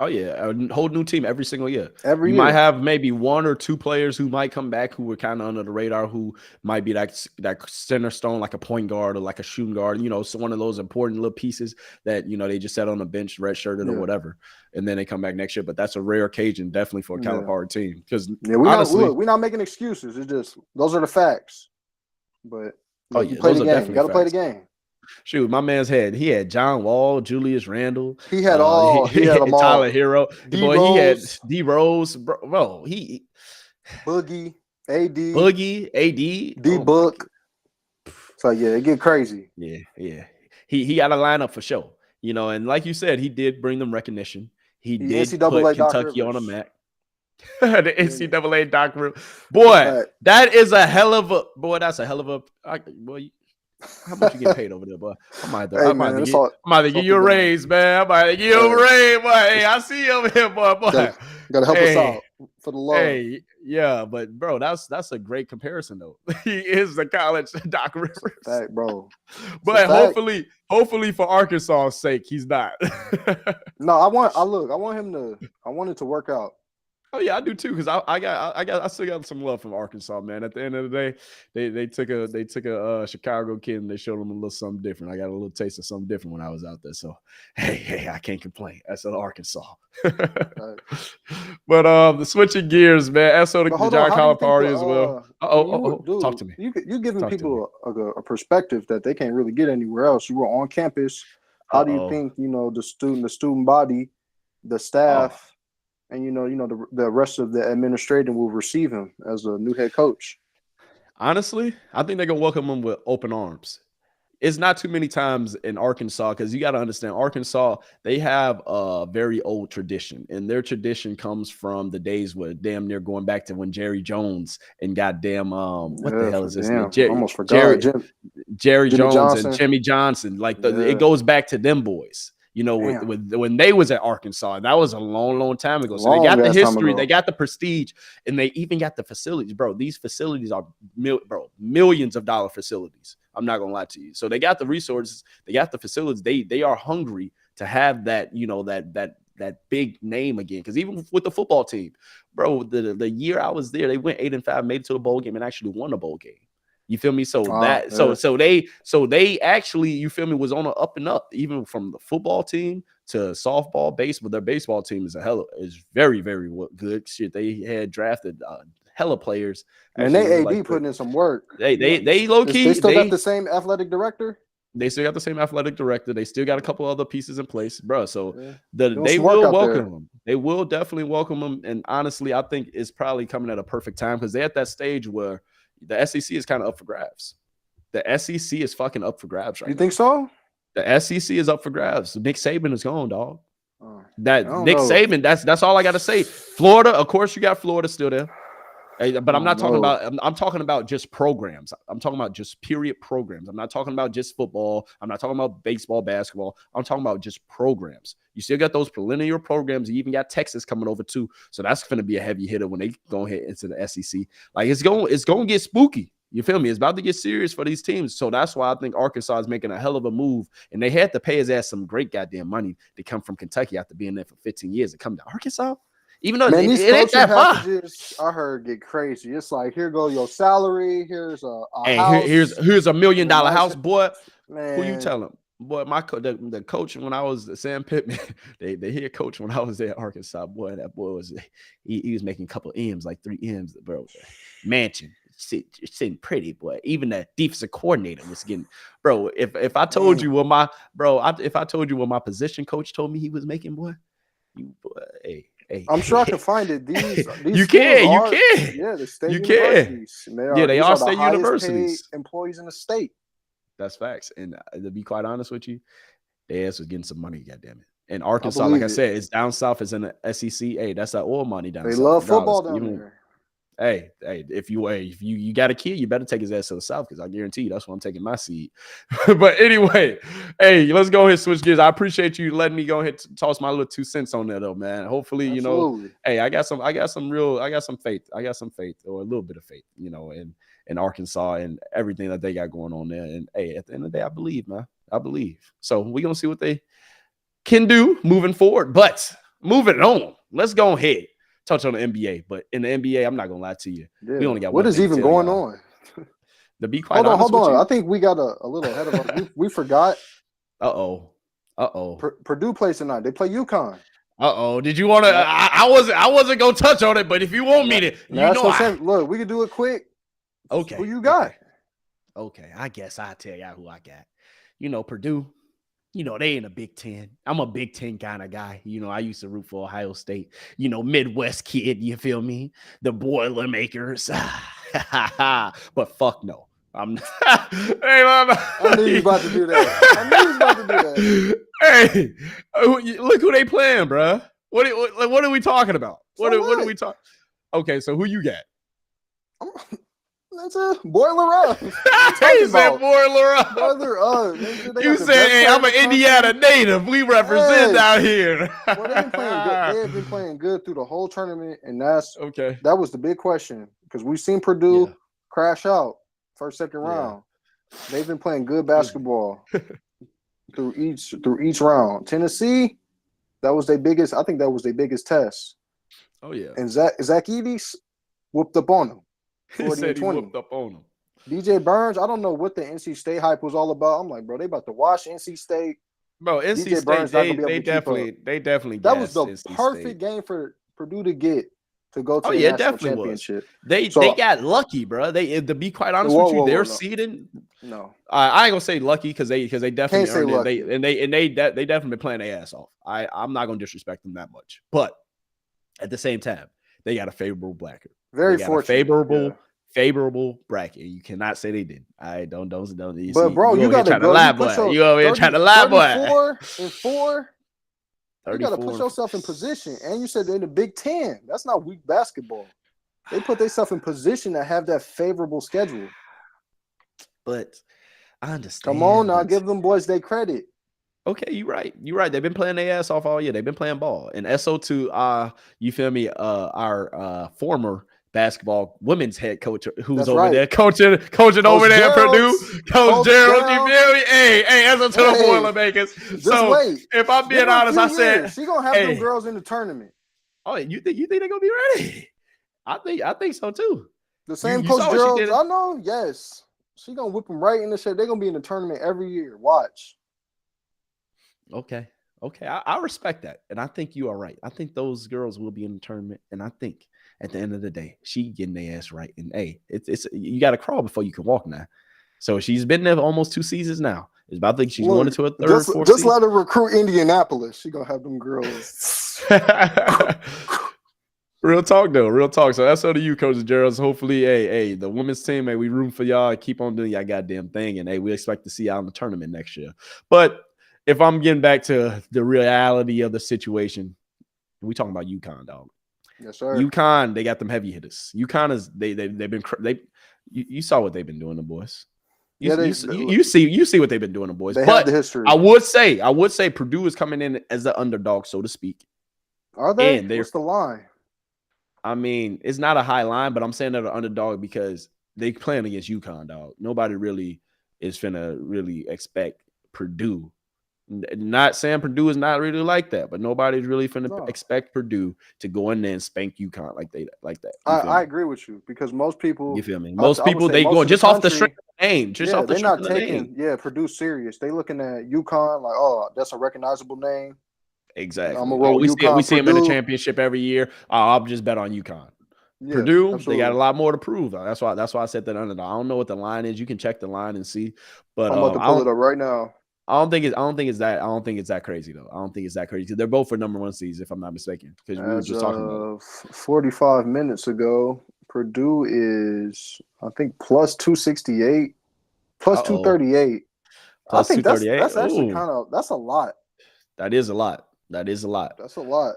Oh, yeah. A whole new team every single year. You might have maybe 1 or 2 players who might come back who were kind of under the radar, who might be that center stone, like a point guard or like a shooting guard, so one of those important little pieces that, they just sat on the bench, redshirted or whatever, and then they come back next year. But that's a rare occasion, definitely, for a Calipari team. Because we're not making excuses. It's just those are the facts. But you play the game. You got to play the game. Shoot, my man's he had John Wall, Julius Randle. He had all. He had them all. Tyler Hero. He had D Rose, bro. Boogie, AD, D Book. So it get crazy. Yeah. He got a lineup for sure. And like you said, he did bring them recognition. He did NCAA put Kentucky on a map. The NCAA Doc Rivers. Boy, that is a hell of a boy. That's a hell of a boy. How much you get paid over there, boy? I might have to give you a raise, man. I might have to give you a raise, boy. Hey, I see you over here, boy. Gotta help us out for the love. Hey, yeah, but bro, that's a great comparison though. He is the college Doc Rivers, fact, bro. But hopefully for Arkansas's sake, he's not. No, I want it to work out. Oh yeah, I do too. Because I still got some love from Arkansas, man. At the end of the day, they took a Chicago kid and they showed him a little something different. I got a little taste of something different when I was out there. So hey, I can't complain. That's an Arkansas. Right. But the switching gears, man. So the John Calipari as well. Talk to me. You're giving people a perspective that they can't really get anywhere else. You were on campus. How do you think the student body, the staff? And the rest of the administration will receive him as a new head coach. Honestly, I think they're gonna welcome him with open arms. It's not too many times in Arkansas, because you got to understand, Arkansas, they have a very old tradition, and their tradition comes from the days where damn near going back to when Jerry Jones and goddamn what the hell is this name? Almost forgot. Jerry Jones Johnson. And Jimmy Johnson. Like it goes back to them boys. When they was at Arkansas, and that was a long time ago. So they got the history, they got the prestige, and they even got the facilities, bro. These facilities are millions of dollar facilities. I'm not gonna lie to you. So they got the resources, they got the facilities. They are hungry to have that, that big name again. Because even with the football team, bro, the year I was there, they went 8-5, made it to the bowl game, and actually won the bowl game. You feel me? So they actually, you feel me, was on an up and up, even from the football team to softball, baseball. Their baseball team is very, very good. Shit, they had drafted hella players. And they AD putting in some work. They low key. They still got the same athletic director. They still got the same athletic director. They still got a couple other pieces in place, bro. So they will welcome them. They will definitely welcome them. And honestly, I think it's probably coming at a perfect time, because they're at that stage where the SEC is kind of up for grabs. The SEC is fucking up for grabs right now. You think so? The SEC is up for grabs. Nick Saban is gone, dog. Saban, that's all I got to say. Florida, of course, you got Florida still there. But I'm not talking about, I'm talking about just programs. I'm talking about just period programs. I'm not talking about just football. I'm not talking about baseball, basketball. I'm talking about just programs. You still got those perennial programs. You even got Texas coming over too. So that's going to be a heavy hitter when they go ahead into the SEC. Like it's going to get spooky. You feel me? It's about to get serious for these teams. So that's why I think Arkansas is making a hell of a move. And they had to pay his ass some great goddamn money to come from Kentucky after being there for 15 years to come to Arkansas. Even though these coaching packages, I heard, get crazy. It's like, here go your salary. Here's a house. Here's $1 million house, boy. Man. Who you telling? Boy, the coach when I was Sam Pittman, the head coach when I was at Arkansas, boy, that boy was he was making a couple M's, like 3 M's, bro. Mansion. Sitting pretty, boy. Even the defensive coordinator was getting, bro. If I told you what if I told you what my position coach told me he was making, boy, hey. I'm sure I can find it. These you can. Yeah, the state universities. They are state universities. Employees in the state. That's facts. And to be quite honest with you, their ass was getting some money. Goddamn it. And Arkansas, like I said, it's down south. It's in the SEC. Hey, that's that oil money down south. They love football down there. Hey, if you got a kid, you better take his ass to the south, because I guarantee you that's where I'm taking my seed. But anyway, hey, let's go ahead and switch gears. I appreciate you letting me go ahead and toss my little 2 cents on there, though, man. Hopefully, Absolutely. Hey, I got some faith. I got some faith, or a little bit of faith, in Arkansas and everything that they got going on there. And hey, at the end of the day, I believe, man. I believe. So we're gonna see what they can do moving forward. But moving on, let's go ahead. Touch on the NBA, but in the NBA, I'm not gonna lie to you. Yeah. We only got what is even going on? To be quite honest, hold on. I think we got a little ahead of us. We forgot. Purdue plays tonight. They play UConn. Did you want to? I wasn't gonna touch on it, but if you want me to, look, we can do it quick. Okay. Who you got? Okay, I guess I'll tell y'all who I got. Purdue. They in a Big Ten. I'm a Big Ten kind of guy. I used to root for Ohio State. Midwest kid, you feel me? The Boilermakers. But fuck no. I'm hey, mama. I knew you was about to do that. Hey, look who they playing, bro. What are we talking about? What are we talking? Okay, so who you got? That's a boiler up. He said boiler up. Boiler up. You said, hey, I'm an Indiana native. We represent out here. Well, they have been playing good through the whole tournament, and that's okay. That was the big question, because we've seen Purdue crash out first, second round. They've been playing good basketball through each round. Tennessee, I think that was their biggest test. Oh yeah. And Zach Edey's whooped up on him. He said he whooped up on him. DJ Burns, I don't know what the NC State hype was all about. I'm like, bro, they about to wash NC State. Bro, NC State, they definitely that was the NC perfect State. game for Purdue to go to the national championship. They got lucky, bro. They, to be quite honest with you, they're seeding. No, I ain't gonna say lucky because they definitely earned it. They definitely been playing their ass off. I'm not gonna disrespect them that much, but at the same time, they got a favorable bracket. Very fortunate. Favorable bracket. You cannot say they did. I don't. But bro, you gotta go. You over here trying to lie, boy. 34-4. You gotta put yourself in position. And you said they're in the Big Ten. That's not weak basketball. They put themselves in position to have that favorable schedule. But I understand. Come on now, give them boys their credit. Okay, you're right. They've been playing their ass off all year. They've been playing ball. And SO2, you feel me? Our former basketball women's head coach who's over there coaching over there at Purdue. Coach Gerald, you feel me? Hey, that's to the Boilermakers. So wait. If I'm being honest, I said she gonna have them girls in the tournament. Oh, you think they're gonna be ready? I think so too. The same Coach Gerald, I know. Yes, she gonna whip them right in the shape. They're gonna be in the tournament every year. Watch. Okay. I respect that, and I think you are right. I think those girls will be in the tournament, and I think at the end of the day, she getting their ass right. And hey, it's you got to crawl before you can walk now. So she's been there for almost 2 seasons now. It's about to she's going into a third, fourth. Just let her recruit Indianapolis. She gonna have them girls. Real talk though, real talk. So that's all to you, Coach Gerald. Hopefully, hey, the women's team, hey, we room for y'all. Keep on doing y'all goddamn thing, and hey, we expect to see y'all in the tournament next year. But if I'm getting back to the reality of the situation, we talking about UConn, dog. Yes, sir. UConn, they got them heavy hitters. UConn is you saw what they've been doing, the boys. You see what they've been doing, the boys. They have the history. I would say Purdue is coming in as the underdog, so to speak. Are they? What's the line? I mean, it's not a high line, but I'm saying they're the underdog because they playing against UConn, dog. Nobody really is finna really expect Purdue. Not saying Purdue is not really like that, but nobody's really finna expect Purdue to go in there and spank UConn like that. I agree with you because most people, you feel me? Most people they go just off the strength of the name, they're not taking Purdue serious. They looking at UConn like, oh, that's a recognizable name. Exactly. We see them in the championship every year. I'll just bet on UConn. Yeah, Purdue, absolutely. They got a lot more to prove. That's why I said that underdog. I don't know what the line is. You can check the line and see, but I'm about to pull it up right now. I don't think it's that crazy though. I don't think it's that crazy. They're both for number 1 seeds, if I'm not mistaken. Because we were just talking about 45 minutes ago. Purdue is, I think, plus 268, plus 238. I think that's actually that's a lot. That is a lot. That's a lot.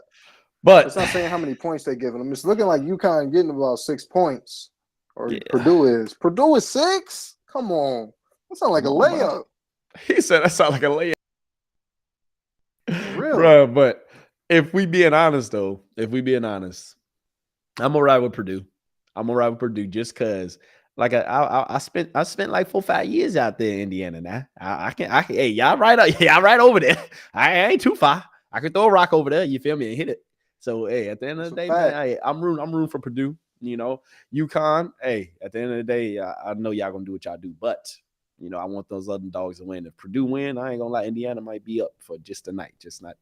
But it's not saying how many points they're giving them. It's looking like UConn getting about 6 points, or Purdue is. Purdue is 6. Come on, that sounds like a layup. He said that sounds like a layup. Really? Bro, but if we being honest, I'm gonna ride with Purdue. Just because, like I spent like 4 or 5 years out there in Indiana. Now I can hey, y'all right over there. I ain't too far. I can throw a rock over there. You feel me and hit it. So hey, at the end of the day, man, hey, I'm rooting for Purdue. You know, UConn. Hey, at the end of the day, I know y'all gonna do what y'all do, but. You know, I want those other dogs to win. If Purdue win, I ain't gonna lie, Indiana might be up for just tonight, just not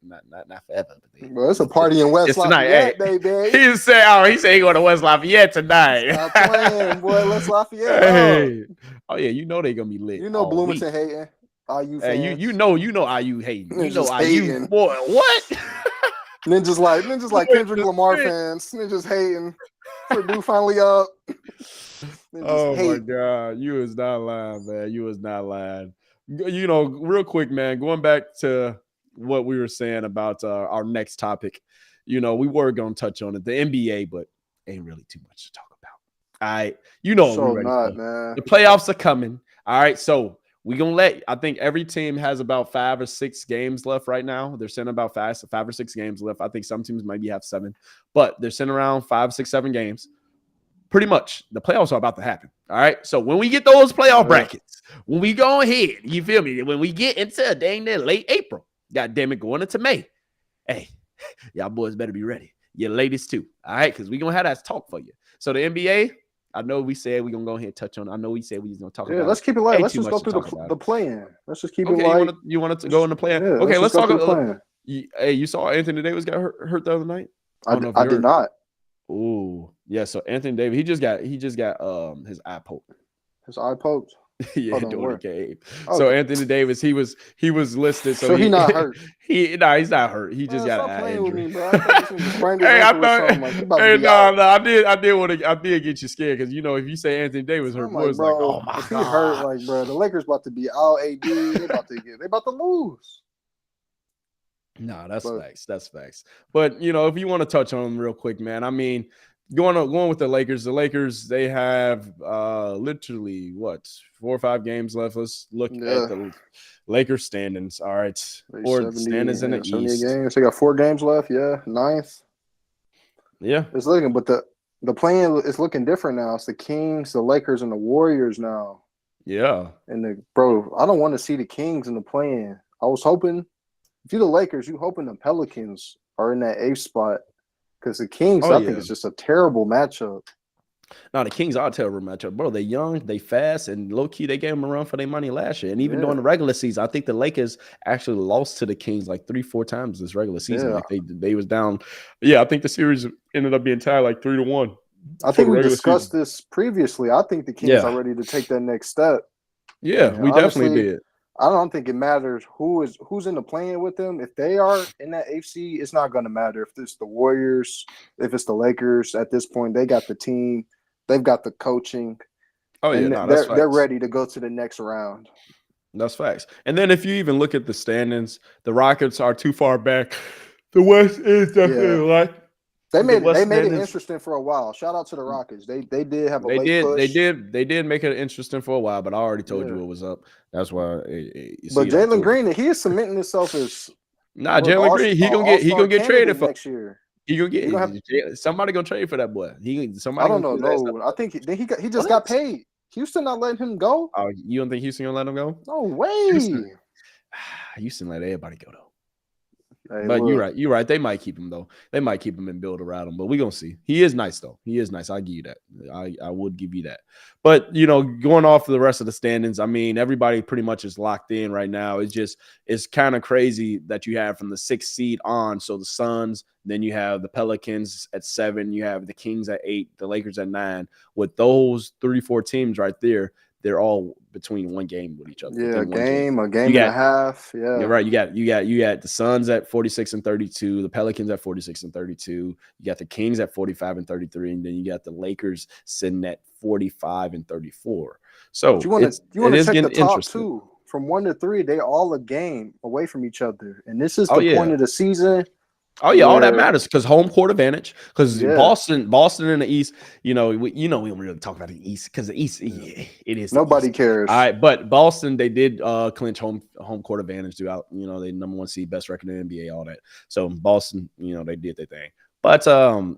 forever. Well, it's a party in West Lafayette, baby. He said he going to West Lafayette tonight. Stop playing, boy. West Lafayette. Hey. Oh yeah, you know they gonna be lit. You know Bloomington hating. IU fans. Hey, you know IU hating. You know IU hating. Boy, what? Ninjas like Kendrick Lamar fans. Ninjas hating. Purdue finally up. Oh my God, you is not lying, man. You is not lying. You know, real quick, man, going back to what we were saying about our next topic, you know, we were going to touch on it, the NBA, but ain't really too much to talk about. All right. You know, man. The playoffs are coming. All right. So we're going to I think every team has about 5 or 6 games left right now. They're sitting about 5 or 6 games left. I think some teams maybe have 7, but they're sitting around 5, 6, 7 games. Pretty much the playoffs are about to happen. All right. So when we get those playoff brackets, when we go ahead, you feel me? When we get into dang near late April, God damn it, going into May. Hey, y'all boys better be ready. your latest two. All right, because we're gonna have that talk for you. So the NBA, I know we said we're gonna go ahead and touch on. I know we said we was gonna talk about. Let's keep it light. Ain't Let's too just much go to through talk the play-in. Let's just keep it Okay, light. you want to go in the play-in? Yeah, okay, let's talk. The play-in. Hey, you saw Anthony Davis got hurt the other night? I did not. Oh, yeah. So Anthony Davis, he just got his eye poked. His eye poked. Yeah, during the game. Okay. So Anthony Davis, he was listed. So he's not hurt. He's not hurt. He just got an eye injury. With me, bro. I did get you scared because if you say Anthony Davis hurt, bro, like, oh my god, he hurt, bro. The Lakers about to be out. AD, they about to lose. Nah, that's facts. That's facts. But if you want to touch on them real quick, man, I mean, going with the Lakers, they have literally 4 or 5 games left. Let's look at the Lakers standings. All right, or standings in the East. Games. They got 4 games left. Yeah, 9th. Yeah, it's looking, but the plan is looking different now. It's the Kings, the Lakers, and the Warriors now. Yeah, and I don't want to see the Kings in the play-in. I was hoping. If you're the Lakers, you hoping the Pelicans are in that 8th spot because the Kings, I think, it's just a terrible matchup. No, the Kings are a terrible matchup, bro. They're young, they fast, and low key they gave them a run for their money last year. And even during the regular season, I think the Lakers actually lost to the Kings like 3-4 times this regular season. Like they was down. Yeah, I think the series ended up being tied like 3-1. I think we discussed this previously. I think the Kings are ready to take that next step. Yeah, we definitely did. I don't think it matters who's in the play-in with them. If they are in that AFC, it's not going to matter if it's the Warriors, if it's the Lakers. At this point, they got the team, they've got the coaching. Oh yeah, they're ready to go to the next round. That's facts. And then if you even look at the standings, the Rockets are too far back. The West is definitely like. They made it interesting for a while. Shout out to the Rockets. They did have a late push. They did make it interesting for a while, but I already told you what was up. That's why. But Jalen Green, he is cementing himself as Jalen Green. He gonna get traded for next year. He gonna get somebody gonna trade for that boy. I don't know. No, I think he just got paid. Houston not letting him go. Oh, you don't think Houston gonna let him go? No way. Houston let everybody go though. Hey, but you're right. They might keep him though. They might keep him and build around him. But we're gonna see. He is nice though. He is nice. I'll give you that. I would give you that. But going off of the rest of the standings, I mean, everybody pretty much is locked in right now. It's kind of crazy that you have from the 6th seed on. So the Suns, then you have the Pelicans at 7, you have the Kings at 8, the Lakers at 9. With those 3-4 teams right there, they're all between one game with each other. Yeah, a game and a half. Yeah, you're right. You got the Suns at 46-32, the Pelicans at 46-32. You got the Kings at 45-33, and then you got the Lakers sitting at 45-34. So you want to check the top 2 from 1 to 3. They all a game away from each other, and this is the point of the season. Oh yeah, all that matters because home court advantage. Because Boston in the East, we don't really talk about the East because the East, it is. Nobody cares. All right, but Boston, they did clinch home court advantage throughout. They number 1 seed, best record in the NBA, all that. So Boston, they did their thing. But going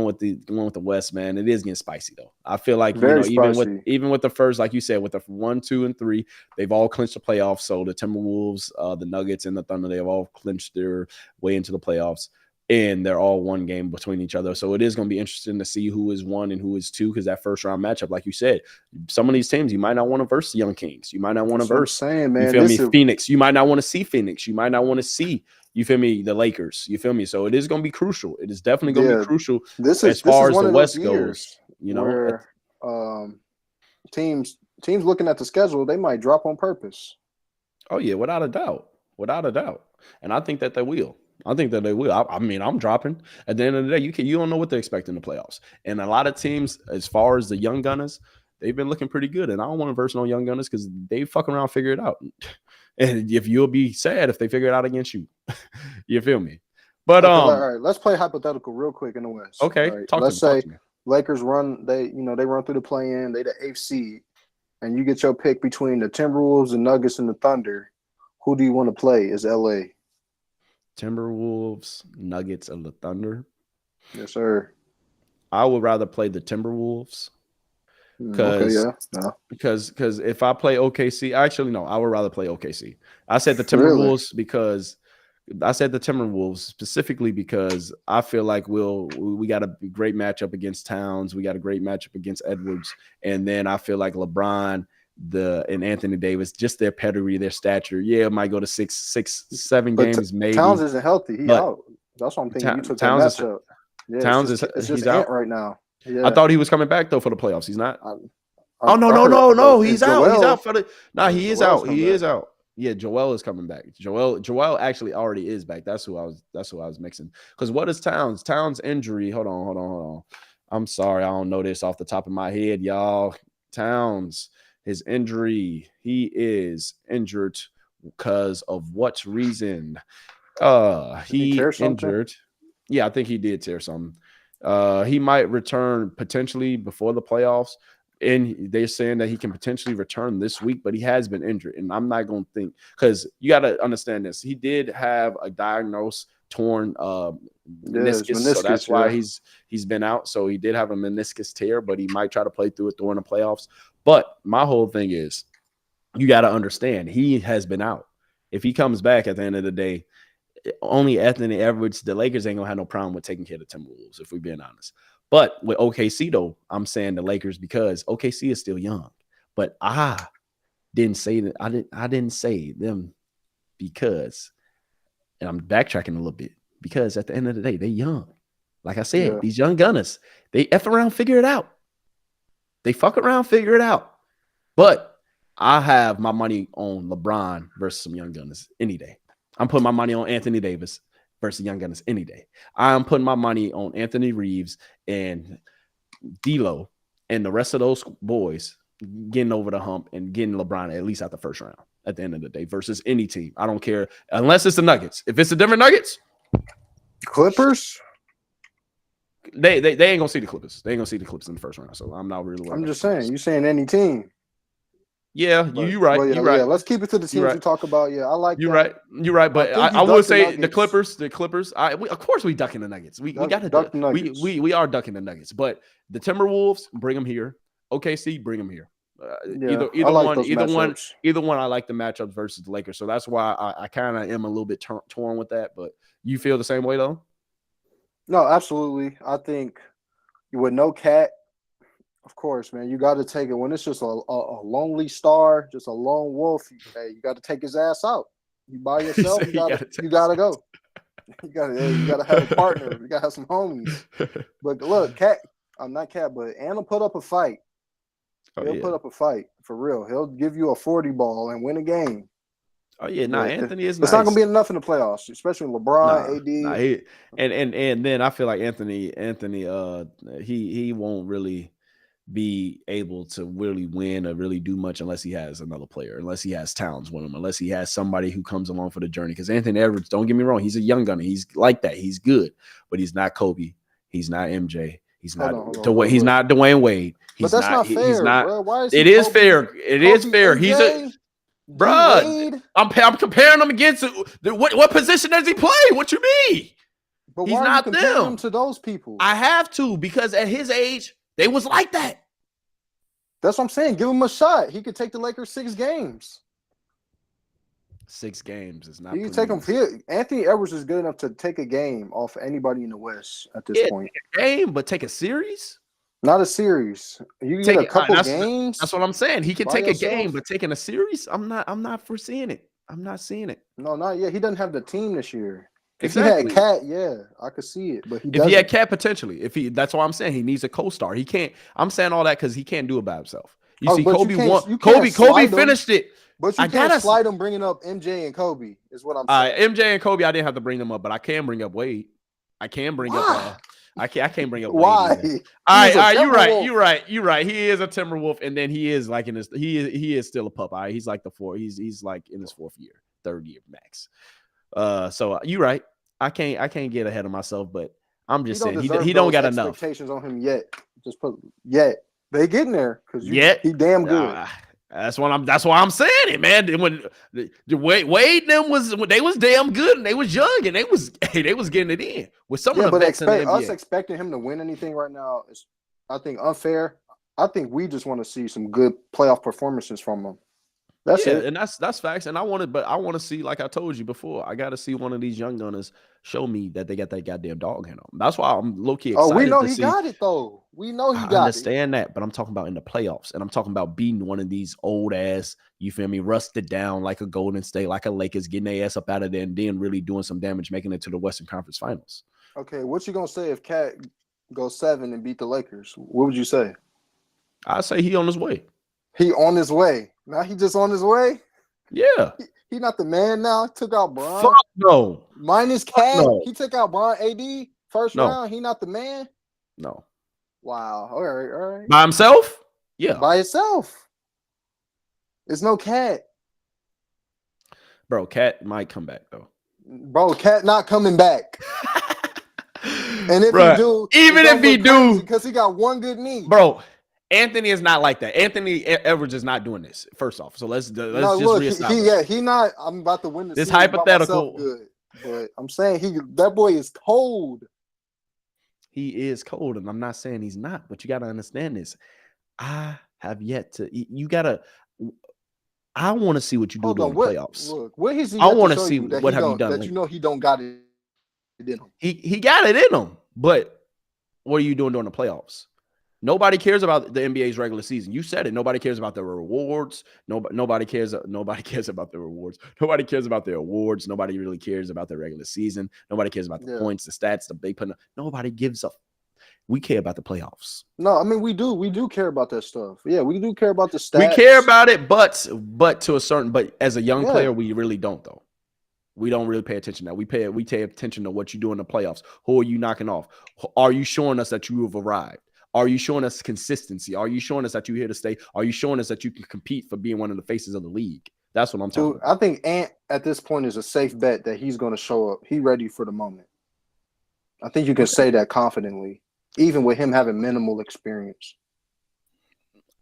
with the West, man, it is getting spicy though. I feel like even with the first, like you said, with the 1, 2, and 3, they've all clinched the playoffs. So the Timberwolves, the Nuggets, and the Thunder, they've all clinched their way into the playoffs, and they're all one game between each other. So it is going to be interesting to see who is 1 and who is 2, because that first round matchup, like you said, some of these teams you might not want to verse the Young Kings, you might not want to verse. You feel me? Phoenix, you might not want to see Phoenix, you might not want to see. You feel me? The Lakers. You feel me? So it is going to be crucial. It is definitely going to be crucial as far as the West goes. Where teams looking at the schedule, they might drop on purpose. Oh yeah, without a doubt, and I think that they will. I mean, I'm dropping. At the end of the day, you don't know what to expect in the playoffs, and a lot of teams, as far as the young gunners, they've been looking pretty good. And I don't want to verse no young gunners because they fucking around, figure it out. And if you'll be sad if they figure it out against you, you feel me? But all right, let's play hypothetical real quick in the West. Okay, right. Let's say Lakers run. They run through the play-in. They the 8th seed, and you get your pick between the Timberwolves, the Nuggets, and the Thunder. Who do you want to play? Is LA Timberwolves, Nuggets, and the Thunder? Yes, sir. I would rather play the Timberwolves. Because if I play OKC, actually no, I would rather play OKC. I said the Timberwolves because I said the Timberwolves specifically because I feel like we got a great matchup against Towns. We got a great matchup against Edwards. And then I feel like LeBron and Anthony Davis, just their pedigree, their stature. Yeah, it might go to 7 games, maybe. Towns isn't healthy. He out. That's what I'm thinking. You took that matchup. Yeah, Towns it's just out right now. Yeah. I thought he was coming back though for the playoffs. He's not. No. He's out. He's out for the. Nah, he is out. He is out. Yeah, Joel is coming back. Joel actually already is back. That's who I was mixing. Because what is Towns? Towns injury. Hold on. I'm sorry, I don't know this off the top of my head, y'all. Towns, his injury. He is injured because of what reason? He injured. Yeah, I think he did tear something. He might return potentially before the playoffs. And they're saying that he can potentially return this week, but he has been injured. And I'm not going to think, because you got to understand this. He did have a diagnosed torn meniscus, so that's why he's been out. So he did have a meniscus tear, but he might try to play through it during the playoffs. But my whole thing is, you got to understand, he has been out. If he comes back at the end of the day, only Anthony Edwards, the Lakers ain't going to have no problem with taking care of the Timberwolves, if we're being honest. But with OKC, though, I'm saying the Lakers because OKC is still young. But I didn't say that. I didn't say them because, and I'm backtracking a little bit, because at the end of the day, they're young. Like I said, these young gunners, they F around, figure it out. They fuck around, figure it out. But I have my money on LeBron versus some young gunners any day. I'm putting my money on Anthony Davis versus young gunners any day. I'm putting my money on Anthony Reeves and D'Lo and the rest of those boys getting over the hump and getting LeBron at least out the first round at the end of the day versus any team. I don't care unless it's the Nuggets. If it's the Denver Nuggets, Clippers, they ain't gonna see the Clippers. They ain't gonna see the Clippers in the first round. So I'm not really worried. I'm just saying. You saying any team? Yeah, you're right. You're right. Yeah, let's keep it to the teams we talk about. Yeah, I like. You're right. You're right. But I will say the Clippers. The Clippers. Of course, we ducking the Nuggets. We got to duck the Nuggets. We are ducking the Nuggets. But the Timberwolves, bring them here. OKC, bring them here. Either one. I like the matchups versus the Lakers. So that's why I kind of am a little bit torn with that. But you feel the same way though? No, absolutely. I think with no Cat. Of course, man. You got to take it when it's just a lonely star, just a lone wolf. You got to take his ass out. You by yourself, you got to go. You got to have a partner. You got to have some homies. But look, Cat, I'm not Cat, but Anna put up a fight. He'll put up a fight for real. He'll give you a 40 ball and win a game. Oh yeah, Anthony is. It's not gonna be enough in the playoffs, especially LeBron, AD, and then I feel like Anthony, he won't really be able to really win or really do much unless he has another player, unless he has Towns with him, unless he has somebody who comes along for the journey. Because Anthony Edwards, don't get me wrong, he's a young gunner. He's like that. He's good, but he's not Kobe. He's not MJ. He's not Dwayne. He's not Dwayne Wade. But that's not fair. He's not. Bro. Why is it is fair. It is fair. He's a bro. I'm comparing him against what position does he play? What you mean? But he's not comparing him to those people. I have to, because at his age, they was like that. That's what I'm saying. Give him a shot. He could take the Lakers 6 games. 6 games is not. You can take him. Anthony Edwards is good enough to take a game off anybody in the West at this point. Take a game, but take a series. Not a series. You can get a couple games. That's what I'm saying. He can take a game, but taking a series, I'm not foreseeing it. I'm not seeing it. No, not yet. He doesn't have the team this year. Exactly. If he had Cat, yeah, I could see it. But if he had Cat, potentially. That's why I'm saying he needs a co-star. He can't. I'm saying all that because he can't do it by himself. You see, Kobe finished it. But you can't slide him bringing up MJ and Kobe is what I'm saying. MJ and Kobe, I didn't have to bring them up, but I can bring up Wade. I can bring up. I can't bring up Wade. Why? All right. You're right. He is a Timberwolf, and then he is like in his. He is still a pup. All right, he's like the 4. He's like in his 4th year, 3rd year max. So you're right. I can't get ahead of myself, but I'm just saying he don't got enough expectations on him yet. Just put yet. They getting there because he damn good. That's why I'm saying it, man. When Wade them was damn good and they was young and they was getting it in with some of the vets in the NBA. Us expecting him to win anything right now is, I think, unfair. I think we just want to see some good playoff performances from him. That's it. And that's facts. And I want to see, like I told you before, I got to see one of these young gunners show me that they got that goddamn dog in them. That's why I'm low key excited. Oh, we know to he see. got it though. We know he got it. I understand that, but I'm talking about in the playoffs, and I'm talking about beating one of these old ass, you feel me, rusted down like a Golden State, like a Lakers, getting their ass up out of there, and then really doing some damage, making it to the Western Conference Finals. Okay, what you gonna say if Cat goes 7 and beat the Lakers? What would you say? I say he on his way. He on his way. Now he just on his way? Yeah. He not the man now. Took out Bron. Fuck no. Minus Cat. No. He took out Bron AD first round. He not the man? No. Wow. All right. By himself? Yeah. By himself. It's no Cat. Bro, Cat might come back though. Bro, Cat not coming back. And if Bruh, he do, even if he do, because he got one good knee. Bro, Anthony is not like that. Anthony Edwards is not doing this. First off, so let's just reestablish. He not. I'm about to win this hypothetical. Good, but I'm saying that boy is cold. He is cold, and I'm not saying he's not. But you got to understand this. I have yet to. You gotta. I want to see what you do during the playoffs. Look, what has he? I want to see what have you done. That you know he don't got it in him. He got it in him, but what are you doing during the playoffs? Nobody cares about the NBA's regular season. You said it. Nobody cares about the rewards. Nobody cares about the rewards. Nobody cares about the awards. Nobody really cares about the regular season. Nobody cares about the points, the stats, they put. Nobody gives a. We care about the playoffs. No, I mean we do. We do care about that stuff. Yeah, we do care about the stats. We care about it, but to a certain. But as a young player, we really don't though. We don't really pay attention to that. We pay attention to what you do in the playoffs. Who are you knocking off? Are you showing us that you have arrived? Are you showing us consistency? Are you showing us that you're here to stay? Are you showing us that you can compete for being one of the faces of the league? That's what I'm talking about. I think Ant at this point is a safe bet that he's going to show up. He's ready for the moment. I think you can say that confidently, even with him having minimal experience.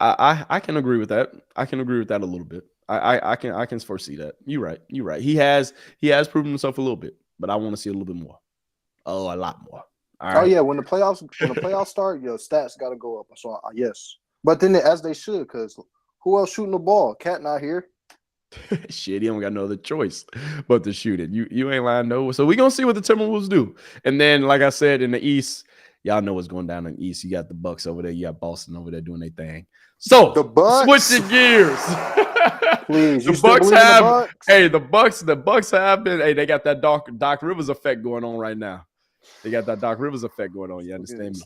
I can agree with that. I can agree with that a little bit. I can foresee that. You're right. He has proven himself a little bit, but I want to see a little bit more. Oh, a lot more. All right. Oh yeah, when the playoffs start, your stats got to go up. So yes, but then as they should, because who else shooting the ball? Cat not here. Shit, he don't got no other choice but to shoot it. You ain't lying, no. So we gonna see what the Timberwolves do, and then like I said in the East, y'all know what's going down in the East. You got the Bucks over there. You got Boston over there doing their thing. So the Bucks, switching gears. Please, the Bucks have. Hey, the Bucks have been. Hey, they got that Doc Rivers effect going on right now. They got that Doc Rivers effect going on. You understand me?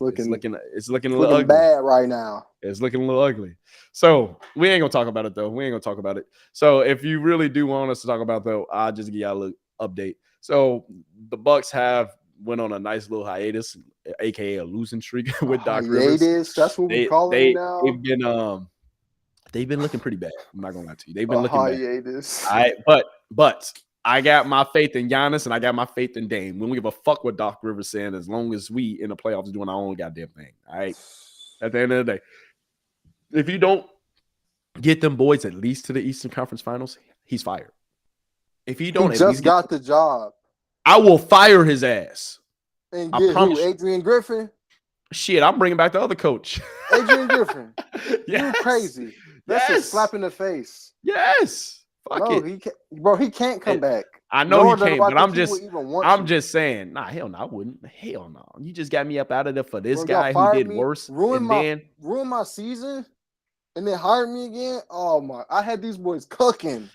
It's looking a little ugly. Bad right now. It's looking a little ugly. So we ain't gonna talk about it though. We ain't gonna talk about it. So if you really do want us to talk about though, I'll just give y'all a little update. So the Bucks have went on a nice little hiatus, aka a losing streak with Doc Rivers. That's what we call it now. They've been looking pretty bad. I'm not gonna lie to you. They've been looking hiatus. bad. But I got my faith in Giannis and I got my faith in Dame. We don't give a fuck what Doc Rivers saying as long as we in the playoffs doing our own goddamn thing. All right. At the end of the day, if you don't get them boys at least to the Eastern Conference Finals, he's fired. If he don't, he just got the job. I will fire his ass. And get who? Adrian Griffin? Shit, I'm bringing back the other coach. Adrian Griffin. Yes. You crazy. That's a slap in the face. Yes. Fuck it. He can't come back. I know he can't, but I'm just saying, nah, hell no, I wouldn't. Hell no. You just got me up out of there for this guy who did worse. Ruin my season and then hired me again. Oh my, I had these boys cooking.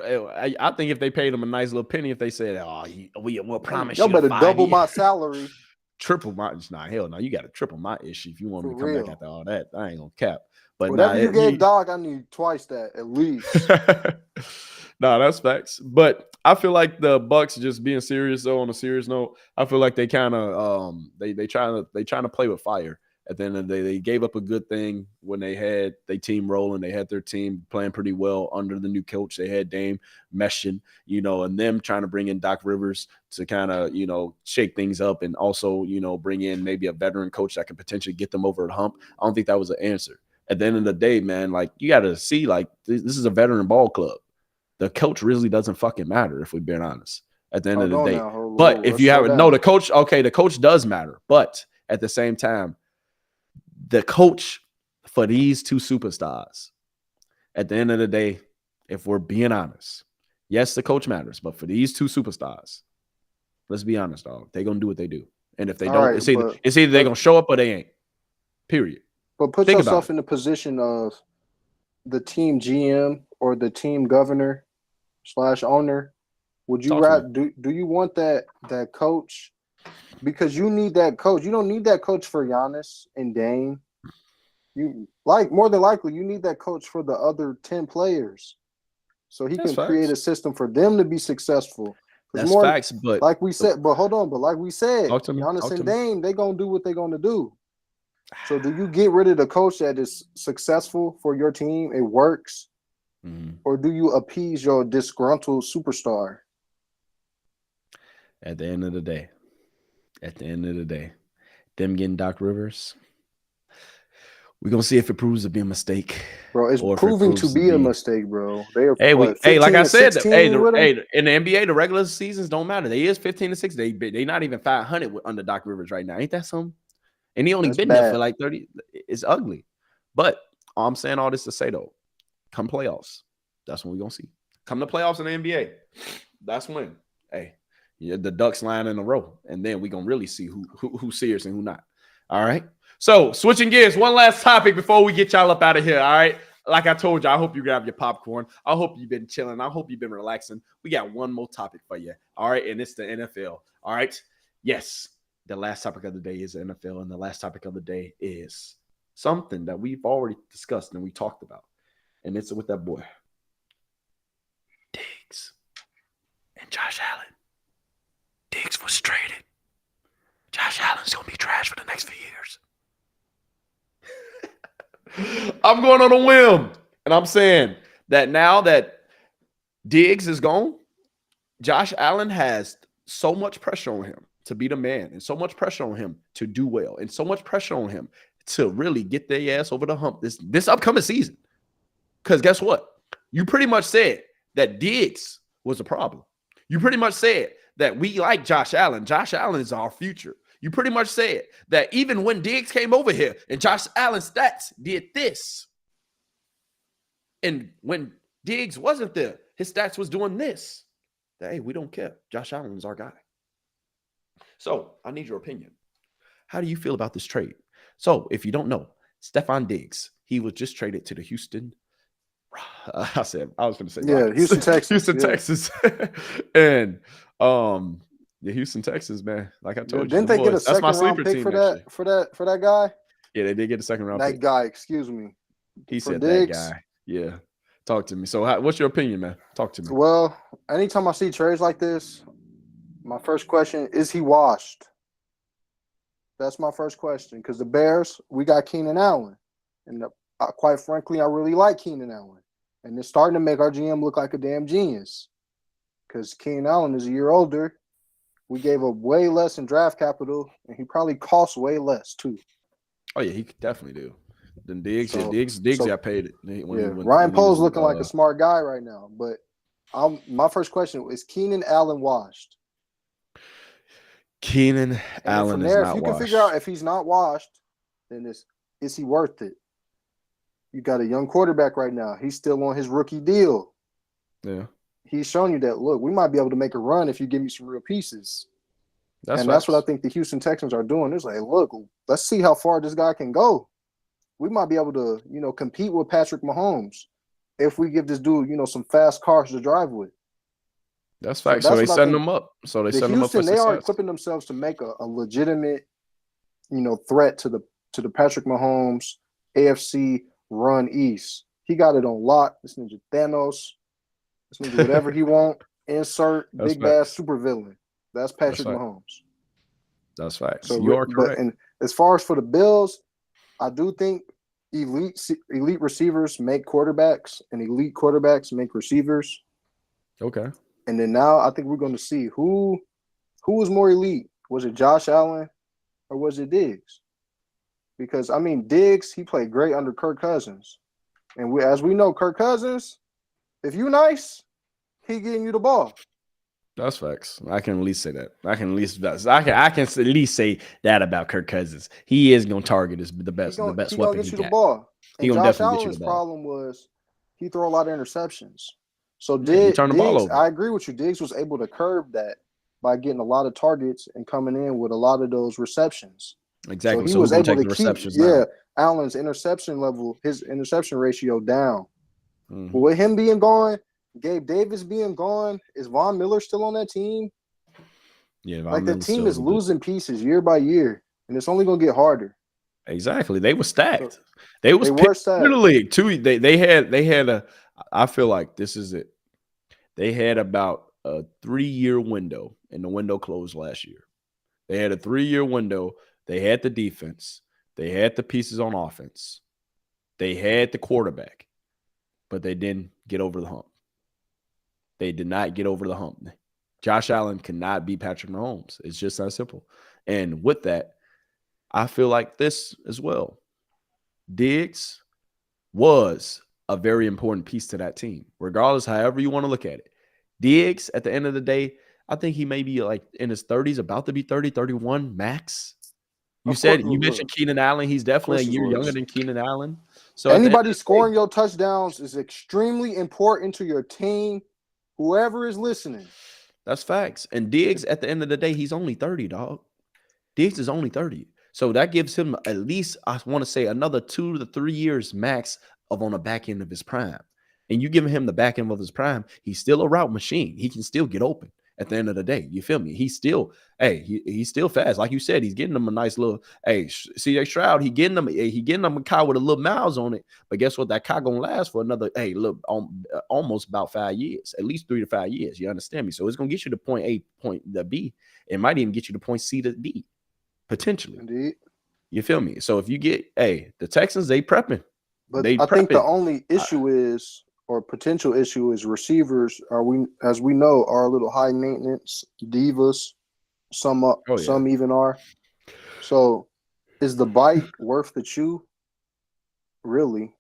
I think if they paid him a nice little penny, if they said, "Oh, we'll promise y'all better double my salary, triple my." Nah, hell no, you got to triple my issue if you want me to come back after all that. I ain't gonna cap. But whatever you gave Doc, I need twice that at least. No, that's facts. But I feel like the Bucks, just being serious though, on a serious note, I feel like they kind of they trying to play with fire. At the end of the day, they gave up a good thing when they had their team rolling. They had their team playing pretty well under the new coach. They had Dame meshing, and them trying to bring in Doc Rivers to kind of, shake things up and also, bring in maybe a veteran coach that could potentially get them over the hump. I don't think that was an answer. At the end of the day, man, like, you got to see, like, this is a veteran ball club. The coach really doesn't fucking matter, if we're being honest, at the end of the day. But if you haven't, the coach does matter. But at the same time, the coach for these two superstars, at the end of the day, if we're being honest, yes, the coach matters, but for these two superstars, let's be honest, dog. They're gonna do what they do. And if they don't, it's either they're gonna show up or they ain't. Period. But put yourself in the position of the team GM or the team governor / owner. Would you do you want that coach? Because you need that coach. You don't need that coach for Giannis and Dame. You more than likely you need that coach for the other 10 players, so he can create a system for them to be successful. That's facts, but like we said, Giannis and Dame, they gonna do what they gonna do. So do you get rid of the coach that is successful for your team? It works, or do you appease your disgruntled superstar? At the end of the day, them getting Doc Rivers, we're gonna see if it proves to be a mistake, bro. It's proving to be a mistake, bro. They are like I said, in the NBA, the regular seasons don't matter. They is 15-6. They not even 500 under Doc Rivers right now. Ain't that something? And he only been there for like 30. It's ugly. But I'm saying all this to say though, come playoffs, that's when we're gonna see. Come to playoffs in the NBA, that's when. The ducks line in a row, and then we're gonna really see who's serious and who not. All right. So switching gears, one last topic before we get y'all up out of here. All right. Like I told you, I hope you grab your popcorn. I hope you've been chilling. I hope you've been relaxing. We got one more topic for you. All right. And it's the NFL. All right. Yes. The last topic of the day is the NFL. And the last topic of the day is something that we've already discussed and we talked about. And it's with that boy, Diggs and Josh Allen. Diggs was traded. Josh Allen's going to be trash for the next few years. I'm going on a whim. And I'm saying that now that Diggs is gone, Josh Allen has so much pressure on him to be the man, and so much pressure on him to do well, and so much pressure on him to really get their ass over the hump this upcoming season. Because guess what? You pretty much said that Diggs was a problem. You pretty much said that we like Josh Allen. Josh Allen is our future. You pretty much said that even when Diggs came over here and Josh Allen's stats did this, and when Diggs wasn't there, his stats was doing this, that, hey, we don't care. Josh Allen is our guy. So I need your opinion. How do you feel about this trade? So if you don't know, Stefan Diggs, he was just traded to the Houston. I was going to say, Houston, Texas. Houston, Texas. And the Houston, Texas, man. Like I told you, didn't they get a second round pick for that guy? Yeah, they did get a second round pick. That guy, excuse me. He said Diggs. That guy. Yeah. Talk to me. So what's your opinion, man? Talk to me. Well, anytime I see trades like this, my first question is he washed? That's my first question. Because the Bears, we got Keenan Allen. And quite frankly, I really like Keenan Allen. And it's starting to make our GM look like a damn genius. Because Keenan Allen is a year older. We gave up way less in draft capital, and he probably costs way less, too. Oh, yeah, he could definitely do. Then Diggs got paid. Ryan Pohl's looking like a smart guy right now. But my first question is Keenan Allen washed? Keenan Allen is not washed. If you can figure out if he's not washed, then is he worth it? You got a young quarterback right now. He's still on his rookie deal. Yeah. He's showing you that, look, we might be able to make a run if you give me some real pieces. That's what I think the Houston Texans are doing. It's like, look, let's see how far this guy can go. We might be able to, compete with Patrick Mahomes if we give this dude, some fast cars to drive with. That's fact. So they setting them up. So they setting them up for success. They are equipping themselves to make a legitimate, threat to the Patrick Mahomes AFC run East. He got it on lock. This ninja Thanos. This ninja whatever he want. Insert big bad super villain. That's Patrick Mahomes. That's right. So you're correct. And as far as for the Bills, I do think elite receivers make quarterbacks, and elite quarterbacks make receivers. Okay. And then now I think we're going to see who was more elite. Was it Josh Allen or was it Diggs? Because, Diggs, he played great under Kirk Cousins. And as we know, Kirk Cousins, if you nice, he getting you the ball. That's facts. I can at least say that. I can at least say that about Kirk Cousins. He is going to target the best weapon he get you got. The ball. He going to definitely get you the ball. Josh Allen's problem was he throw a lot of interceptions. So He turned the ball Diggs, over. I agree with you. Diggs was able to curb that by getting a lot of targets and coming in with a lot of those receptions. Exactly. So he so was who's gonna able take to the keep, receptions now? Allen's interception level, his interception ratio down. Mhm. But with him being gone, Gabe Davis being gone, is Von Miller still on that team? Yeah, Like the team is losing pieces year by year, and it's only gonna get harder. Exactly. They were stacked. So, they were stacked. in the league too. They had a. I feel like this is it. They had about a 3-year window, and the window closed last year. They had a 3-year window. They had the defense. They had the pieces on offense. They had the quarterback, but they didn't get over the hump. They did not get over the hump. Josh Allen cannot beat Patrick Mahomes. It's just that simple. And with that, I feel like this as well. Diggs was a very important piece to that team, regardless, however you want to look at it. Diggs, at the end of the day, I think he may be like in his 30s, about to be 30, 31 max. You mentioned Keenan Allen. He's definitely a year younger than Keenan Allen. So anybody scoring your touchdowns is extremely important to your team, whoever is listening. That's facts. And Diggs, at the end of the day, he's only 30, dog. Diggs is only 30. So that gives him at least, I want to say, another 2 to 3 years max of on the back end of his prime. And you giving him the back end of his prime, he's still a route machine. He can still get open at the end of the day. You feel me? He's still, he's still fast. Like you said, he's getting them a nice little, C.J. Stroud, he getting them a car with a little miles on it. But guess what? That car gonna last for another, almost about 5 years, at least 3 to 5 years. You understand me? So it's gonna get you to point A, point the B. It might even get you to point C to D, potentially. Indeed. You feel me? So if you get, the Texans, they prepping. But I think the only issue is, or potential issue is, receivers as we know, are a little high maintenance divas. Some even are. So is the bite worth the chew? Really?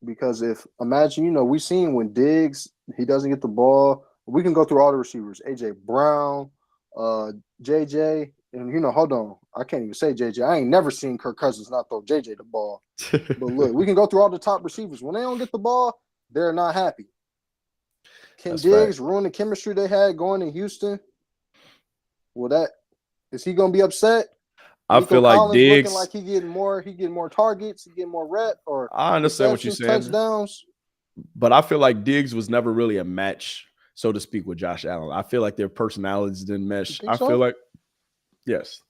Because imagine, we seen when Diggs, he doesn't get the ball. We can go through all the receivers. AJ Brown, JJ, and hold on. I can't even say JJ. I ain't never seen Kirk Cousins not throw JJ the ball. But look, we can go through all the top receivers. When they don't get the ball, they're not happy. Can Diggs ruin the chemistry they had going in Houston? Well, is he gonna be upset? I feel like Diggs looking like he getting more targets, he getting more rep, or I understand what you're saying. Touchdowns. But I feel like Diggs was never really a match, so to speak, with Josh Allen. I feel like their personalities didn't mesh. I feel like, yes.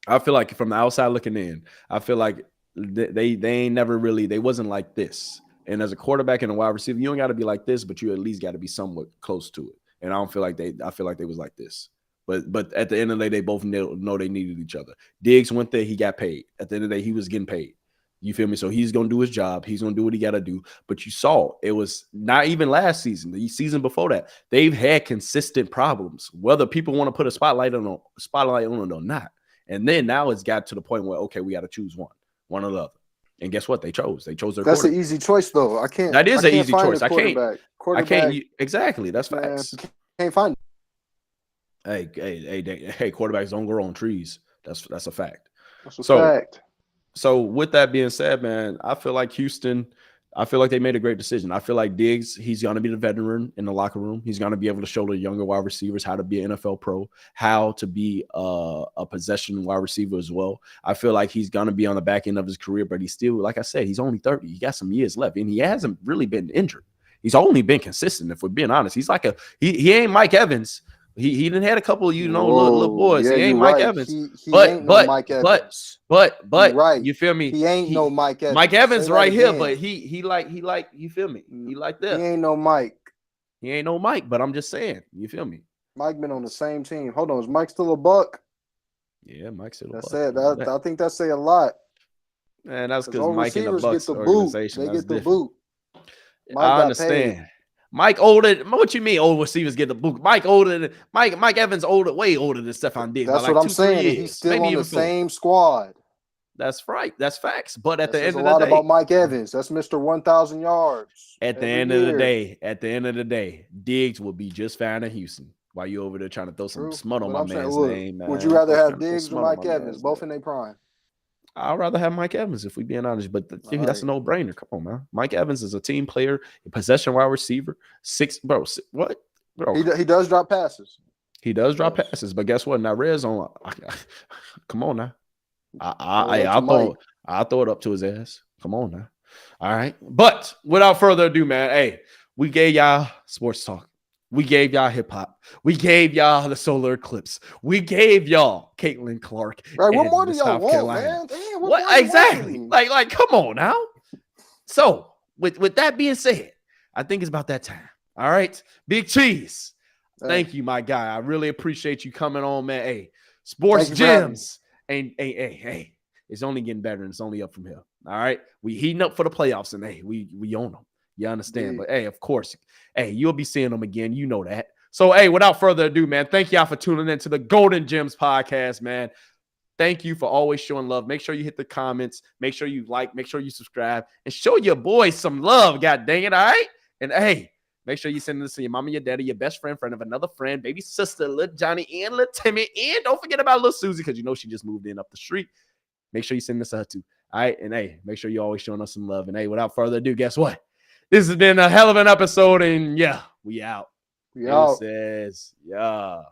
I feel like from the outside looking in, I feel like they ain't never really, they wasn't like this. And as a quarterback and a wide receiver, you don't got to be like this, but you at least got to be somewhat close to it. And I feel like they was like this. But at the end of the day, they both know they needed each other. Diggs went there, he got paid. At the end of the day, he was getting paid. You feel me? So he's going to do his job. He's going to do what he got to do. But you saw it was not even last season, the season before that. They've had consistent problems, whether people want to put a spotlight on it or not. And then now it's got to the point where, okay, we got to choose one or the other. And guess what? They chose their That's an easy choice, though. That is an easy choice. I can't. Exactly. That's facts. Can't find it. Hey, quarterbacks don't grow on trees. That's a fact. That's a fact. So with that being said, man, I feel like Houston, I feel like they made a great decision. I feel like Diggs, he's going to be the veteran in the locker room. He's going to be able to show the younger wide receivers how to be an NFL pro, how to be a possession wide receiver as well. I feel like he's going to be on the back end of his career, but he's still, like I said, he's only 30. He got some years left, and he hasn't really been injured. He's only been consistent, if we're being honest. He's like he ain't Mike Evans. He didn't had a couple of, little boys. Yeah, he ain't Mike Evans. He ain't no Mike Evans. But right. You feel me? He ain't no Mike Evans. Mike Evans right here, but he like you feel me? He like that. He ain't no Mike. He ain't no Mike, but I'm just saying. You feel me? Mike been on the same team. Hold on, is Mike still a buck? Yeah, Mike's still a buck. That's it. I think that say a lot. Man, that's because Mike and the Bucks organization. They get the boot. I understand. Mike older. What you mean old receivers get the boot? Mike Evans older, way older than Stefan Diggs. That's what I'm saying. He's still on the same squad. That's right. That's facts. But at the end of the day, a lot about Mike Evans. That's Mr. 1,000 yards. At the end of the day, Diggs will be just fine in Houston. While you over there trying to throw some smut on my man's name, man. Would you rather have Diggs or Mike Evans, both in their prime? I'd rather have Mike Evans if we being honest, but dude, that's a no-brainer. Come on, man. Mike Evans is a team player, a possession wide receiver. What? Bro, he does drop passes. He does drop passes, but guess what? Now red zone. Come on now. I'll throw it up to his ass. Come on now. All right. But without further ado, man, hey, we gave y'all sports talk. We gave y'all hip hop. We gave y'all the Solar Eclipse. We gave y'all Catlin Clark. Right. What more do y'all want, man? Damn, what exactly? Like, come on now. So, with that being said, I think it's about that time. All right. Big Cheese. Thank you, my guy. I really appreciate you coming on, man. Hey, Sports Gems. And hey, it's only getting better and it's only up from here. All right. We heating up for the playoffs and hey, we own them. You understand? Yeah. But hey, of course, hey, you'll be seeing them again. You know that. So, hey, without further ado, man, thank y'all for tuning in to the Golden Gems podcast, man. Thank you for always showing love. Make sure you hit the comments. Make sure you like. Make sure you subscribe. And show your boys some love, god dang it, all right? And, hey, make sure you send this to your mama, your daddy, your best friend, friend of another friend, baby sister, little Johnny, and little Timmy. And don't forget about little Susie because you know she just moved in up the street. Make sure you send this to her, too. All right? And, hey, make sure you're always showing us some love. And, hey, without further ado, guess what? This has been a hell of an episode, and yeah, we out. We out. Yeah.